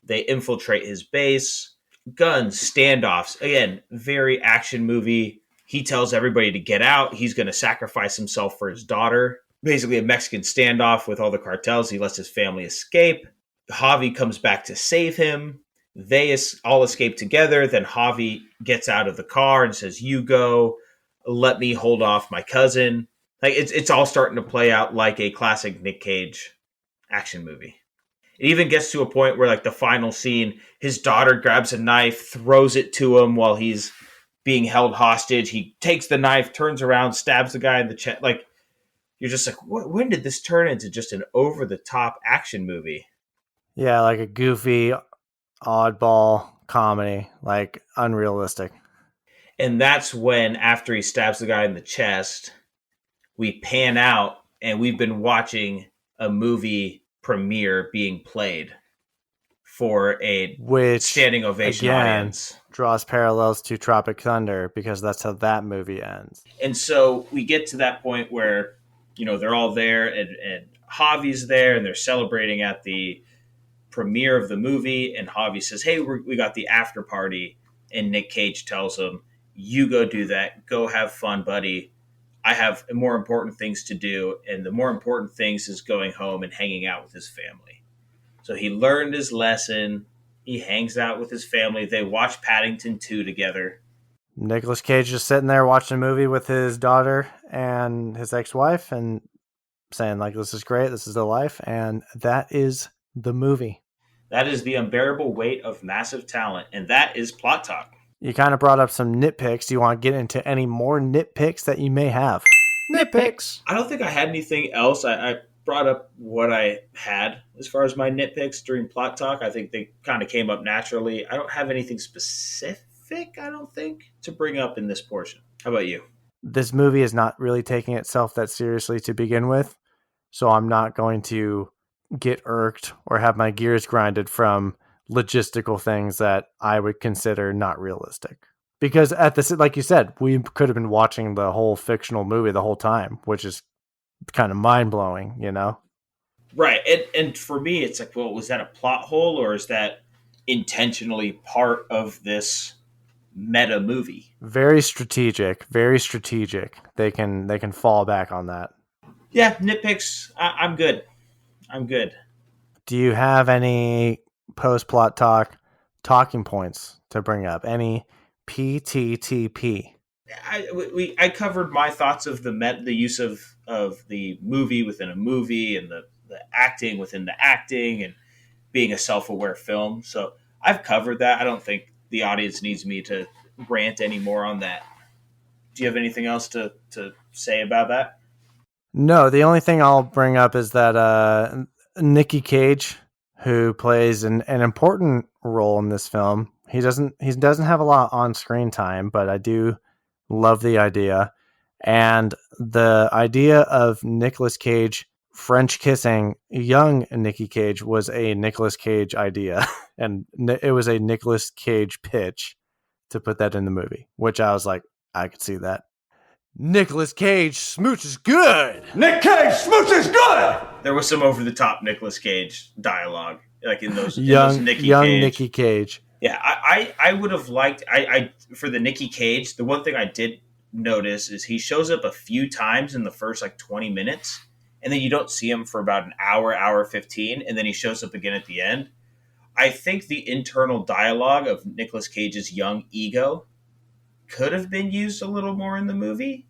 They infiltrate his base, guns, standoffs. Again, very action movie. He tells everybody to get out. He's going to sacrifice himself for his daughter. Basically a Mexican standoff with all the cartels. He lets his family escape. Javi comes back to save him. They all escape together. Then Javi gets out of the car and says, you go, let me hold off my cousin. Like it's all starting to play out like a classic Nic Cage action movie. It even gets to a point where, like, the final scene, his daughter grabs a knife, throws it to him while he's being held hostage. He takes the knife, turns around, stabs the guy in the chest. Like, you're just like, when did this turn into just an over-the-top action movie? Yeah, like a goofy, oddball comedy, like unrealistic. And that's when, after he stabs the guy in the chest, we pan out and we've been watching a movie premiere being played for a standing ovation audience. Draws parallels to Tropic Thunder because that's how that movie ends. And so we get to that point where, they're all there and Javi's there and they're celebrating at the premiere of the movie, and Javi says, "Hey, we got the after party," and Nic Cage tells him, "You go do that. Go have fun, buddy. I have more important things to do, and the more important things is going home and hanging out with his family." So he learned his lesson. He hangs out with his family. They watch Paddington 2 together. Nicolas Cage just sitting there watching a movie with his daughter and his ex-wife and saying, like, this is great, this is the life, and that is the movie. That is the unbearable weight of massive talent, and that is Plot Talk. You kind of brought up some nitpicks. Do you want to get into any more nitpicks that you may have? Nitpicks! I don't think I had anything else. I brought up what I had as far as my nitpicks during Plot Talk. I think they kind of came up naturally. I don't have anything specific, I don't think, to bring up in this portion. How about you? This movie is not really taking itself that seriously to begin with, so I'm not going to get irked or have my gears grinded from logistical things that I would consider not realistic. Because at this, like you said, we could have been watching the whole fictional movie the whole time, which is kind of mind-blowing, you know? Right. And for me, it's like, well, was that a plot hole, or is that intentionally part of this meta movie? Very strategic, very strategic. They can fall back on that. Yeah, nitpicks. I'm good. I'm good. Do you have any post-plot talking points to bring up? Any PTTP? I covered my thoughts of the use of the movie within a movie, and the acting within the acting, and being a self-aware film. So I've covered that. I don't think the audience needs me to rant anymore on that. Do you have anything else to say about that? No, the only thing I'll bring up is that Nic Cage, who plays an important role in this film, he doesn't have a lot on screen time, but I do love the idea. And the idea of Nicolas Cage French kissing young Nic Cage was a Nicolas Cage idea, and it was a Nicolas Cage pitch to put that in the movie, which I was like, I could see that. Nicolas Cage smooch is good. Nic Cage, smooch is good! There was some over-the-top Nicolas Cage dialogue, like in those young Nick Cage. Yeah, I would have liked I for the Nic Cage. The one thing I did notice is he shows up a few times in the first like 20 minutes, and then you don't see him for about an hour 15, and then he shows up again at the end. I think the internal dialogue of Nicolas Cage's young ego could have been used a little more in the movie.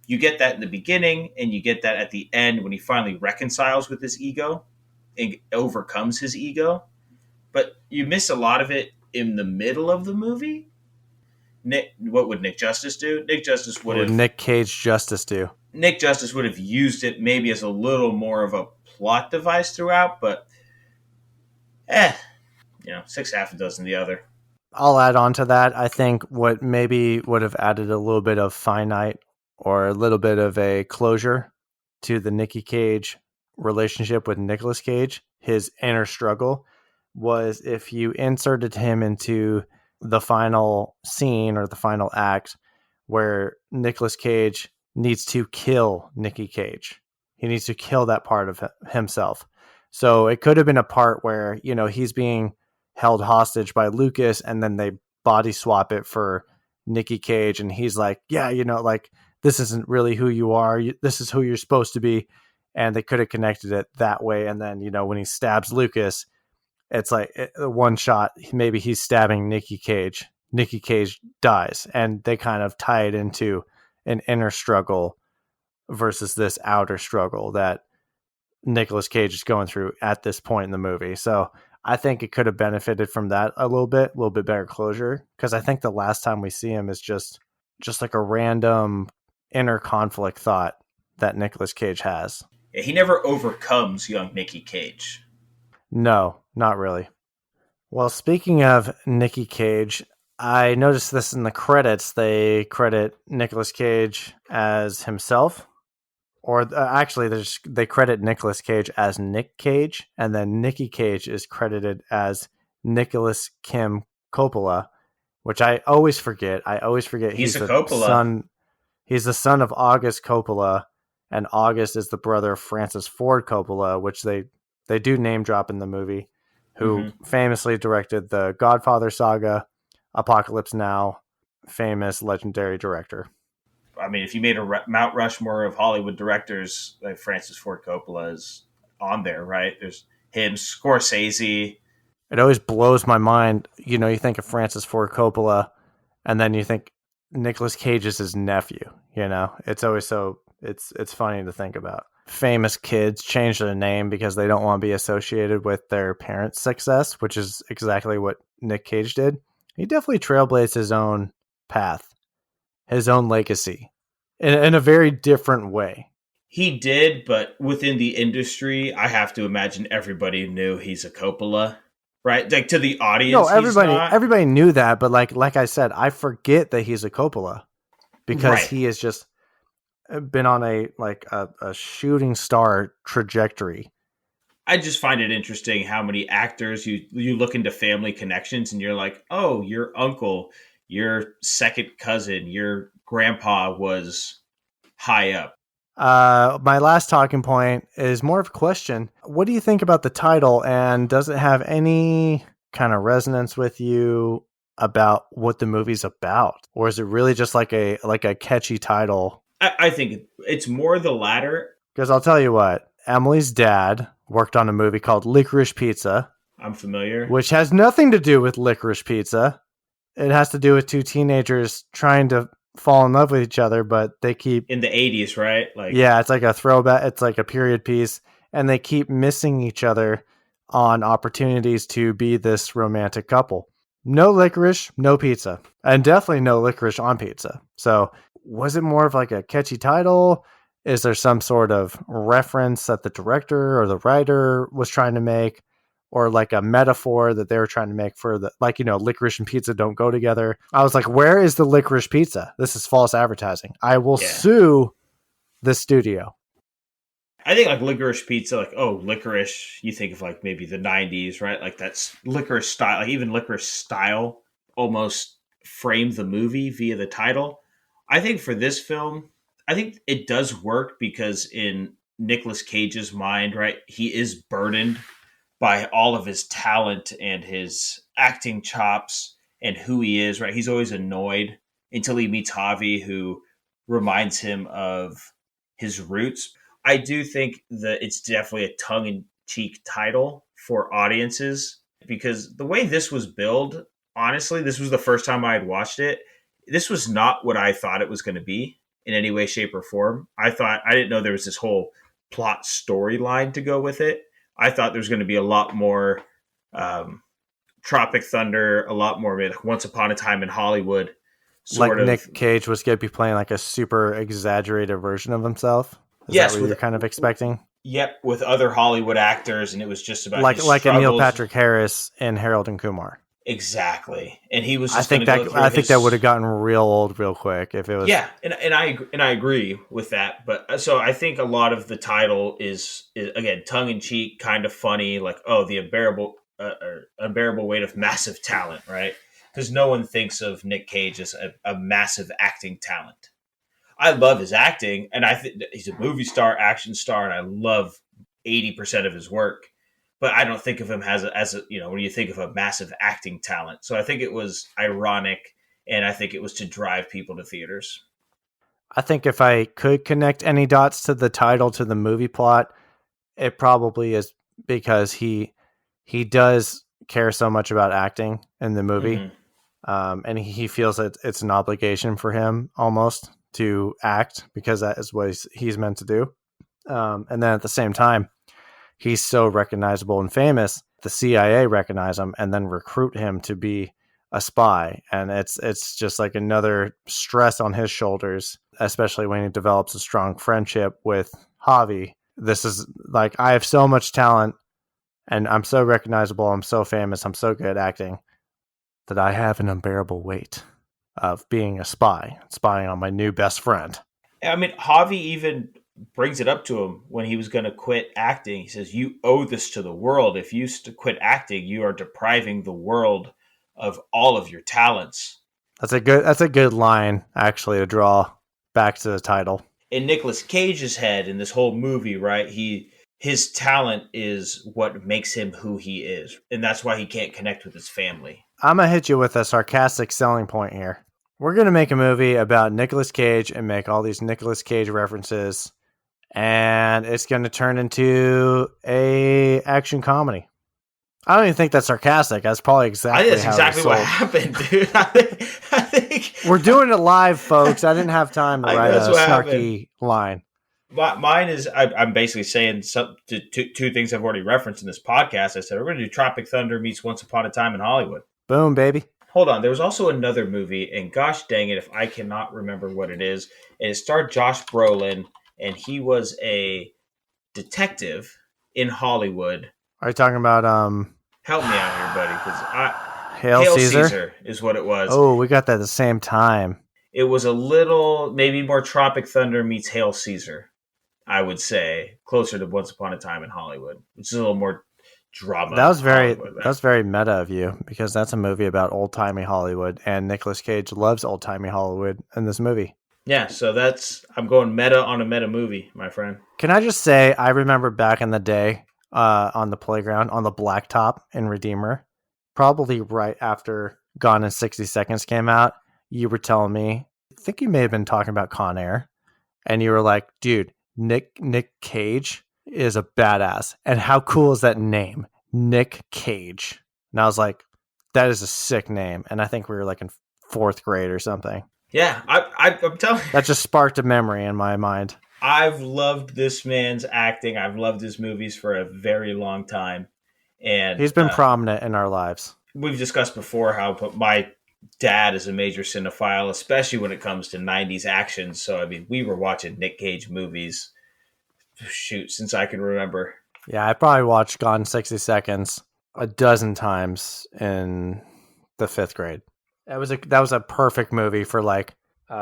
You get that in the beginning, and you get that at the end when he finally reconciles with his ego and overcomes his ego. But you miss a lot of it in the middle of the movie. What would Nick Justice do? Nick Justice would have... Nic Cage Justice do? Nick Justice would have used it maybe as a little more of a plot device throughout, but six half a dozen the other. I'll add on to that. I think what maybe would have added a little bit of finite or a little bit of a closure to the Nic Cage relationship with Nicolas Cage, his inner struggle, was if you inserted him into the final scene or the final act where Nicolas Cage needs to kill Nic Cage. He needs to kill that part of himself. So it could have been a part where, he's being held hostage by Lucas, and then they body swap it for Nic Cage, and he's like, yeah, this isn't really who you are. This is who you're supposed to be. And they could have connected it that way. And then, when he stabs Lucas, it's like one shot, maybe he's stabbing Nic Cage. Nic Cage dies, and they kind of tie it into an inner struggle versus this outer struggle that Nicolas Cage is going through at this point in the movie. So I think it could have benefited from that a little bit better closure, because I think the last time we see him is just like a random inner conflict thought that Nicolas Cage has. Yeah, he never overcomes young Nic Cage. No, not really. Well, speaking of Nic Cage, I noticed this in the credits. They credit Nicolas Cage as himself. Or actually, they credit Nicolas Cage as Nic Cage, and then Nic Cage is credited as Nicholas Kim Coppola, which I always forget. He's a Coppola. Son. He's the son of August Coppola, and August is the brother of Francis Ford Coppola, which they do name drop in the movie. who famously directed the Godfather saga, Apocalypse Now, famous legendary director. I mean, if you made a Mount Rushmore of Hollywood directors, like Francis Ford Coppola is on there, right? There's him, Scorsese. It always blows my mind. You know, you think of Francis Ford Coppola, and then you think Nicolas Cage is his nephew. You know, it's always so it's funny to think about. Famous kids change their name because they don't want to be associated with their parents' success, which is exactly what Nic Cage did. He definitely trailblazed his own path, his own legacy, in a very different way. He did, but within the industry, I have to imagine everybody knew he's a Coppola, right? Like to the audience, No, everybody knew that, but like I said, I forget that he's a Coppola because he has just been on a shooting star trajectory. I just find it interesting how many actors you look into family connections and you're like, oh, your uncle, your second cousin, your grandpa was high up. My last talking point is more of a question. What do you think about the title, and does it have any kind of resonance with you about what the movie's about? Or is it really just like a catchy title? I think it's more the latter. Because I'll tell you what, Emily's dad worked on a movie called Licorice Pizza. I'm familiar. Which has nothing to do with licorice pizza. It has to do with two teenagers trying to fall in love with each other, but they keep in the 80s, right? Yeah, it's like a throwback. It's like a period piece, and they keep missing each other on opportunities to be this romantic couple. No licorice, no pizza, and definitely no licorice on pizza. So was it more of like a catchy title? Is there some sort of reference that the director or the writer was trying to make? Or like a metaphor that they were trying to make for the, like, you know, licorice and pizza don't go together. I was like, where is the licorice pizza? This is false advertising. I will sue the studio. I think like licorice pizza, like, oh, licorice, you think of like maybe the 90s, right? Like that's licorice style, like even licorice style almost framed the movie via the title. I think for this film, I think it does work because in Nicolas Cage's mind, right, he is burdened by all of his talent and his acting chops and who he is, right? He's always annoyed until he meets Javi, who reminds him of his roots. I do think that it's definitely a tongue-in-cheek title for audiences because the way this was billed, honestly, this was the first time I had watched it. This was not what I thought it was going to be in any way, shape, or form. I didn't know there was this whole plot storyline to go with it. I thought there was going to be a lot more Tropic Thunder, a lot more like Once Upon a Time in Hollywood. Like Nic Cage was going to be playing like a super exaggerated version of himself. Is that what you're kind of expecting? Yep, with other Hollywood actors, and it was just about like a Neil Patrick Harris and Harold and Kumar. Exactly, and he was. I think that would have gotten real old real quick if it was. Yeah, and I agree with that. But so I think a lot of the title is again tongue in cheek, kind of funny, like the unbearable weight of massive talent, right? Because no one thinks of Nic Cage as a massive acting talent. I love his acting, and I think he's a movie star, action star, and I love 80% of his work. But I don't think of him as a when you think of a massive acting talent. So I think it was ironic, and I think it was to drive people to theaters. I think if I could connect any dots to the title to the movie plot, it probably is because he does care so much about acting in the movie, and he feels that it's an obligation for him almost to act because that is what he's meant to do. And then at the same time, he's so recognizable and famous, the CIA recognize him and then recruit him to be a spy. And it's just like another stress on his shoulders, especially when he develops a strong friendship with Javi. This is like, I have so much talent and I'm so recognizable. I'm so famous. I'm so good at acting that I have an unbearable weight of being a spying on my new best friend. I mean, Javi even brings it up to him when he was going to quit acting. He says, you owe this to the world. If you quit acting, you are depriving the world of all of your talents. That's a good line, actually, to draw back to the title. In Nicolas Cage's head, in this whole movie, right, he his talent is what makes him who he is, and that's why he can't connect with his family. I'm going to hit you with a sarcastic selling point here. We're going to make a movie about Nicolas Cage and make all these Nicolas Cage references, and it's going to turn into a action comedy. I don't even think that's sarcastic. That's probably exactly what happened, dude. I think we're doing it live, folks. I didn't have time to write a snarky line. Mine is I'm basically saying two things I've already referenced in this podcast. I said we're going to do Tropic Thunder meets Once Upon a Time in Hollywood. Boom, baby. Hold on. There was also another movie, and gosh dang it if I cannot remember what it is. And it starred Josh Brolin, and he was a detective in Hollywood. Are you talking about Help me out here, buddy, because Hail Caesar is what it was. Oh, we got that at the same time. It was a little, maybe more Tropic Thunder meets Hail Caesar, I would say, closer to Once Upon a Time in Hollywood, which is a little more drama. That was very meta of you, because that's a movie about old timey Hollywood, and Nicolas Cage loves old timey Hollywood in this movie. Yeah, so I'm going meta on a meta movie, my friend. Can I just say, I remember back in the day, on the playground, on the blacktop in Redeemer, probably right after Gone in 60 Seconds came out, you were telling me, I think you may have been talking about Con Air, and you were like, dude, Nic Cage is a badass. And how cool is that name? Nic Cage. And I was like, that is a sick name. And I think we were like in 4th grade or something. Yeah, I'm telling you. That just sparked a memory in my mind. I've loved this man's acting. I've loved his movies for a very long time. And he's been prominent in our lives. We've discussed before how my dad is a major cinephile, especially when it comes to 90s action. So, I mean, we were watching Nic Cage movies, since I can remember. Yeah, I probably watched Gone in 60 Seconds a dozen times in the 5th grade. That was a perfect movie for like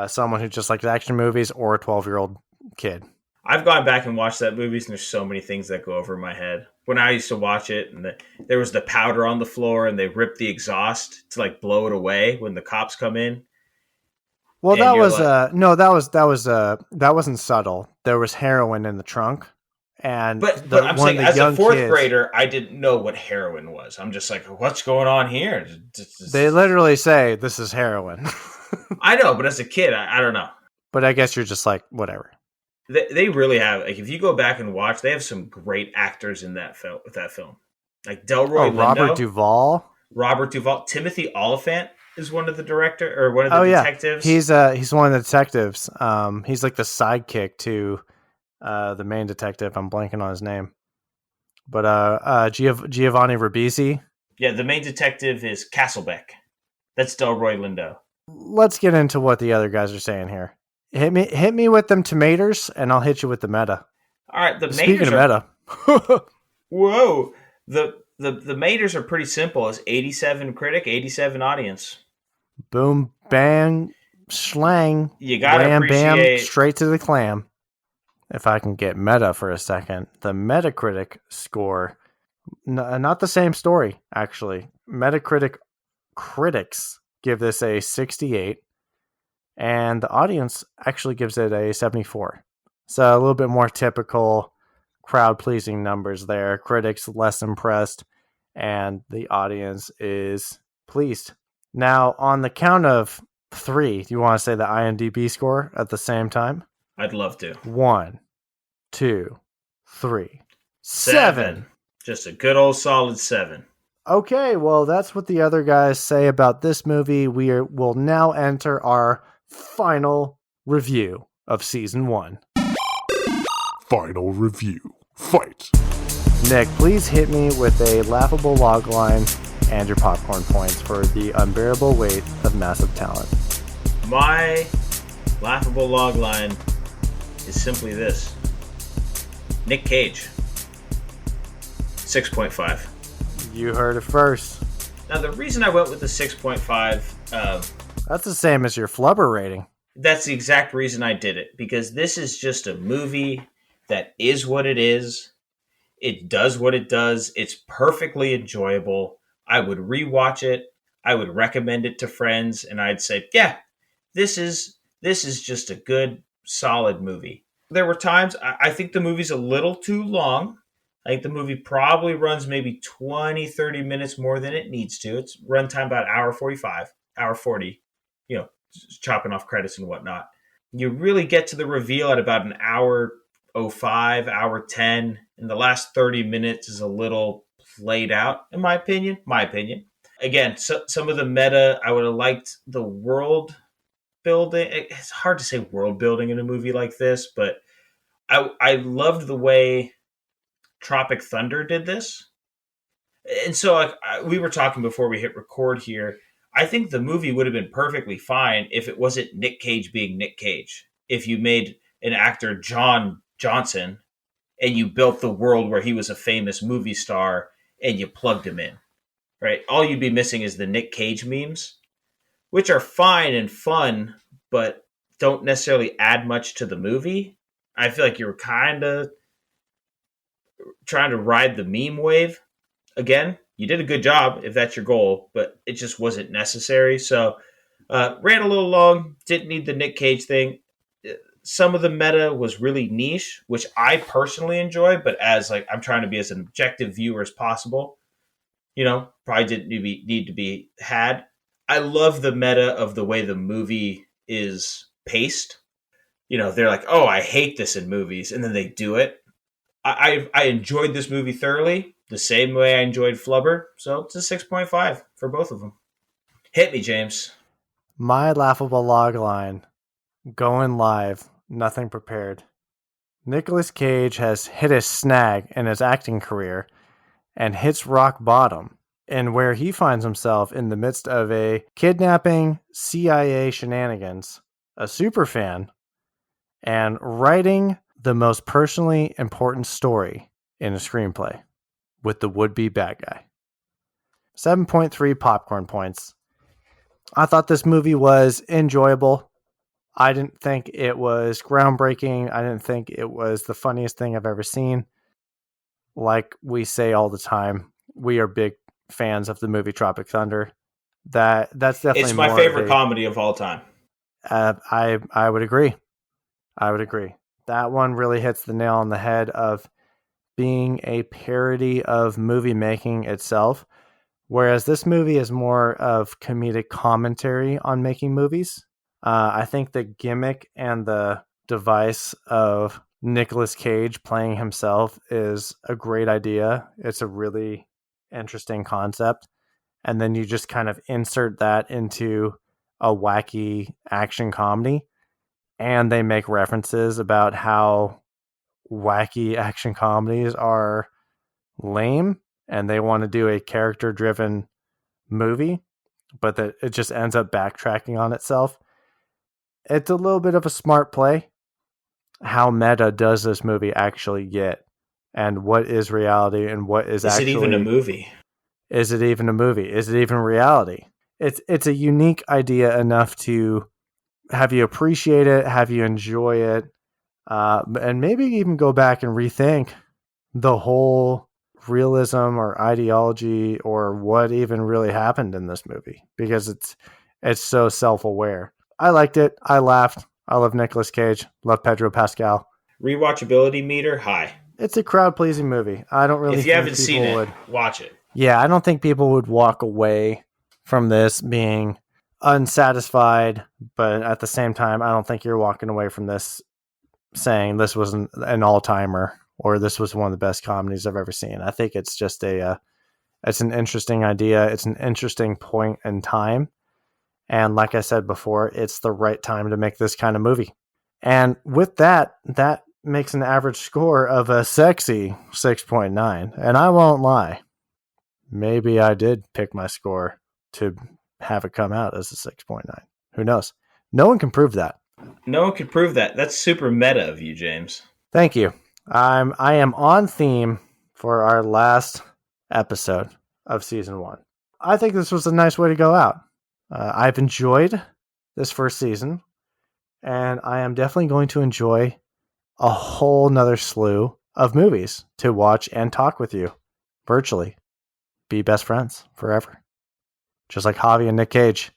someone who just likes action movies or a 12-year-old kid. I've gone back and watched that movie, and there's so many things that go over my head. When I used to watch it, and there was the powder on the floor, and they ripped the exhaust to like blow it away when the cops come in. Well, that was that wasn't subtle. There was heroin in the trunk, and but I'm saying as a 4th grader, I didn't know what heroin was. I'm just like, what's going on here? They literally say this is heroin. I know, but as a kid, I don't know. But I guess you're just like, whatever. They really have, like, if you go back and watch, they have some great actors in that film. Like Delroy Lindo, Robert Duvall, Timothy Oliphant is one of the detectives. He's one of the detectives. He's like the sidekick to the main detective. I'm blanking on his name, but Giovanni Ribisi. Yeah, the main detective is Castlebeck. That's Delroy Lindo. Let's get into what the other guys are saying here. Hit me with them tomatoes, and I'll hit you with the meta. All right, Speaking of meta, whoa, the Maters are pretty simple. It's 87 critic, 87 audience. Boom, bang, slang. You gotta wham, appreciate bam, straight to the clam. If I can get meta for a second, the Metacritic score, not the same story actually. Metacritic critics give this a 68. And the audience actually gives it a 74. So a little bit more typical crowd-pleasing numbers there. Critics less impressed, and the audience is pleased. Now, on the count of 3, do you want to say the IMDb score at the same time? I'd love to. 1, 2, 3, 7. Just a good old solid 7. Okay, well, that's what the other guys say about this movie. We will now enter our final review of season 1. Final review. Fight. Nick, please hit me with a laughable logline and your popcorn points for the unbearable weight of massive talent. My laughable logline is simply this. Nic Cage. 6.5. You heard it first. Now, the reason I went with the 6.5... that's the same as your flubber rating. That's the exact reason I did it. Because this is just a movie that is what it is. It does what it does. It's perfectly enjoyable. I would rewatch it. I would recommend it to friends. And I'd say, yeah, this is just a good, solid movie. There were times, I think the movie's a little too long. I think the movie probably runs maybe 20, 30 minutes more than it needs to. It's runtime about hour 45, hour 40, chopping off credits and whatnot. You really get to the reveal at about an hour 05, hour 10, and the last 30 minutes is a little played out, in my opinion. Again, some of the meta, I would have liked the world building. It's hard to say world building in a movie like this, but I loved the way Tropic Thunder did this. And so we were talking before we hit record here. I think the movie would have been perfectly fine if it wasn't Nic Cage being Nic Cage. If you made an actor John Johnson and you built the world where he was a famous movie star and you plugged him in, right? All you'd be missing is the Nic Cage memes, which are fine and fun, but don't necessarily add much to the movie. I feel like you were kind of trying to ride the meme wave. Again, you did a good job if that's your goal, but it just wasn't necessary. So ran a little long, didn't need the Nic Cage thing. Some of the meta was really niche, which I personally enjoy, but as I'm trying to be as an objective viewer as possible, probably didn't need to be had. I love the meta of the way the movie is paced. They're like, oh, I hate this in movies, and then they do it. I enjoyed this movie thoroughly, the same way I enjoyed Flubber, so it's a 6.5 for both of them. Hit me, James. My laughable log line, going live, nothing prepared. Nicolas Cage has hit a snag in his acting career and hits rock bottom, and where he finds himself in the midst of a kidnapping, CIA shenanigans, a superfan, and writing the most personally important story in a screenplay with the would-be bad guy. 7.3 popcorn points. I thought this movie was enjoyable. I didn't think it was groundbreaking. I didn't think it was the funniest thing I've ever seen. Like we say all the time, we are big fans of the movie Tropic Thunder. That's definitely it's my favorite comedy of all time. I would agree. That one really hits the nail on the head of being a parody of movie making itself, whereas this movie is more of comedic commentary on making movies. I think the gimmick and the device of Nicolas Cage playing himself is a great idea. It's a really interesting concept. And then you just kind of insert that into a wacky action comedy. And they make references about how wacky action comedies are lame and they want to do a character-driven movie, but that it just ends up backtracking on itself. It's a little bit of a smart play. How meta does this movie actually get? And what is reality and what is actually... Is it even a movie? Is it even a movie? Is it even reality? It's a unique idea enough to have you appreciate it, have you enjoy it, and maybe even go back and rethink the whole realism or ideology or what even really happened in this movie, because it's so self-aware. I liked it. I laughed. I love Nicolas Cage. Love Pedro Pascal. Rewatchability meter high. It's a crowd-pleasing movie. I don't really. If you haven't seen it, watch it. Yeah, I don't think people would walk away from this being unsatisfied, but at the same time, I don't think you're walking away from this saying this was an all-timer or this was one of the best comedies I've ever seen. I think it's just it's an interesting idea. It's an interesting point in time. And like I said before, it's the right time to make this kind of movie. And with that makes an average score of a sexy 6.9. And I won't lie, maybe I did pick my score to have it come out as a 6.9. Who knows? No one can prove that. No one can prove that. That's super meta of you, James. Thank you. I am on theme for our last episode of season 1. I think this was a nice way to go out. I've enjoyed this first season, and I am definitely going to enjoy a whole nother slew of movies to watch and talk with you virtually. Be best friends forever. Just like Javi and Nic Cage.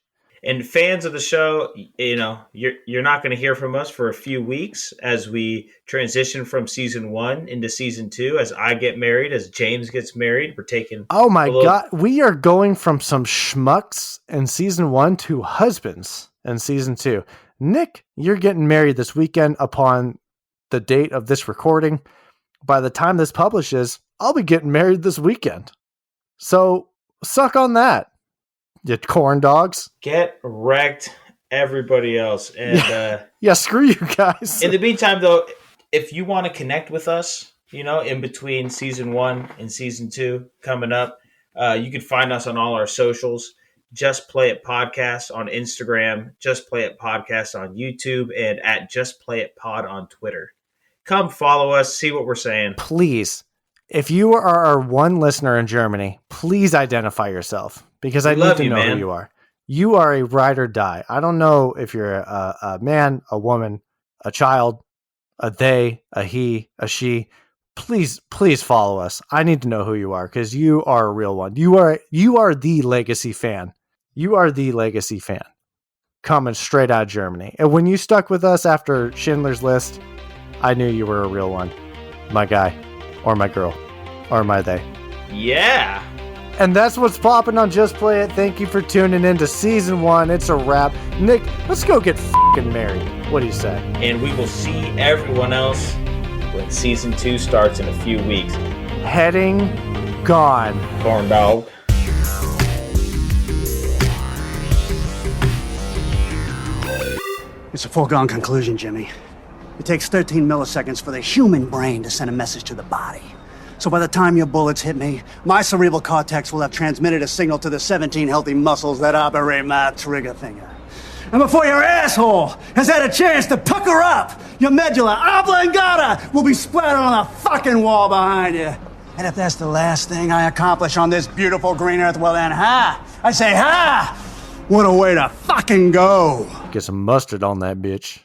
And fans of the show, you're not going to hear from us for a few weeks as we transition from season 1 into season 2. As I get married, as James gets married, we're taking. Oh my God, we are going from some schmucks in season 1 to husbands in season 2. Nick, you're getting married this weekend upon the date of this recording. By the time this publishes, I'll be getting married this weekend. So suck on that, you corn dogs. Get wrecked, everybody else. And yeah, screw you guys. In the meantime, though, if you want to connect with us, in between season 1 and season 2 coming up, you can find us on all our socials. Just Play It Podcast on Instagram, Just Play It Podcast on YouTube, and at Just Play It Pod on Twitter. Come follow us, see what we're saying. Please, if you are our one listener in Germany, please identify yourself, because I need to know who you are. You are a ride or die. I don't know if you're a man, a woman, a child, a they, a he, a she. Please follow us. I need to know who you are, because you are a real one. You are the legacy fan. You are the legacy fan coming straight out of Germany. And when you stuck with us after Schindler's List, I knew you were a real one. My guy, or my girl, or my they. Yeah. And that's what's popping on Just Play It. Thank you for tuning in to season 1. It's a wrap. Nick, let's go get fucking married. What do you say? And we will see everyone else when season 2 starts in a few weeks. Heading gone. Corn dog. It's a foregone conclusion, Jimmy. It takes 13 milliseconds for the human brain to send a message to the body. So by the time your bullets hit me, my cerebral cortex will have transmitted a signal to the 17 healthy muscles that operate my trigger finger. And before your asshole has had a chance to pucker up, your medulla oblongata will be splattered on the fucking wall behind you. And if that's the last thing I accomplish on this beautiful green earth, well then, I say, what a way to fucking go. Get some mustard on that bitch.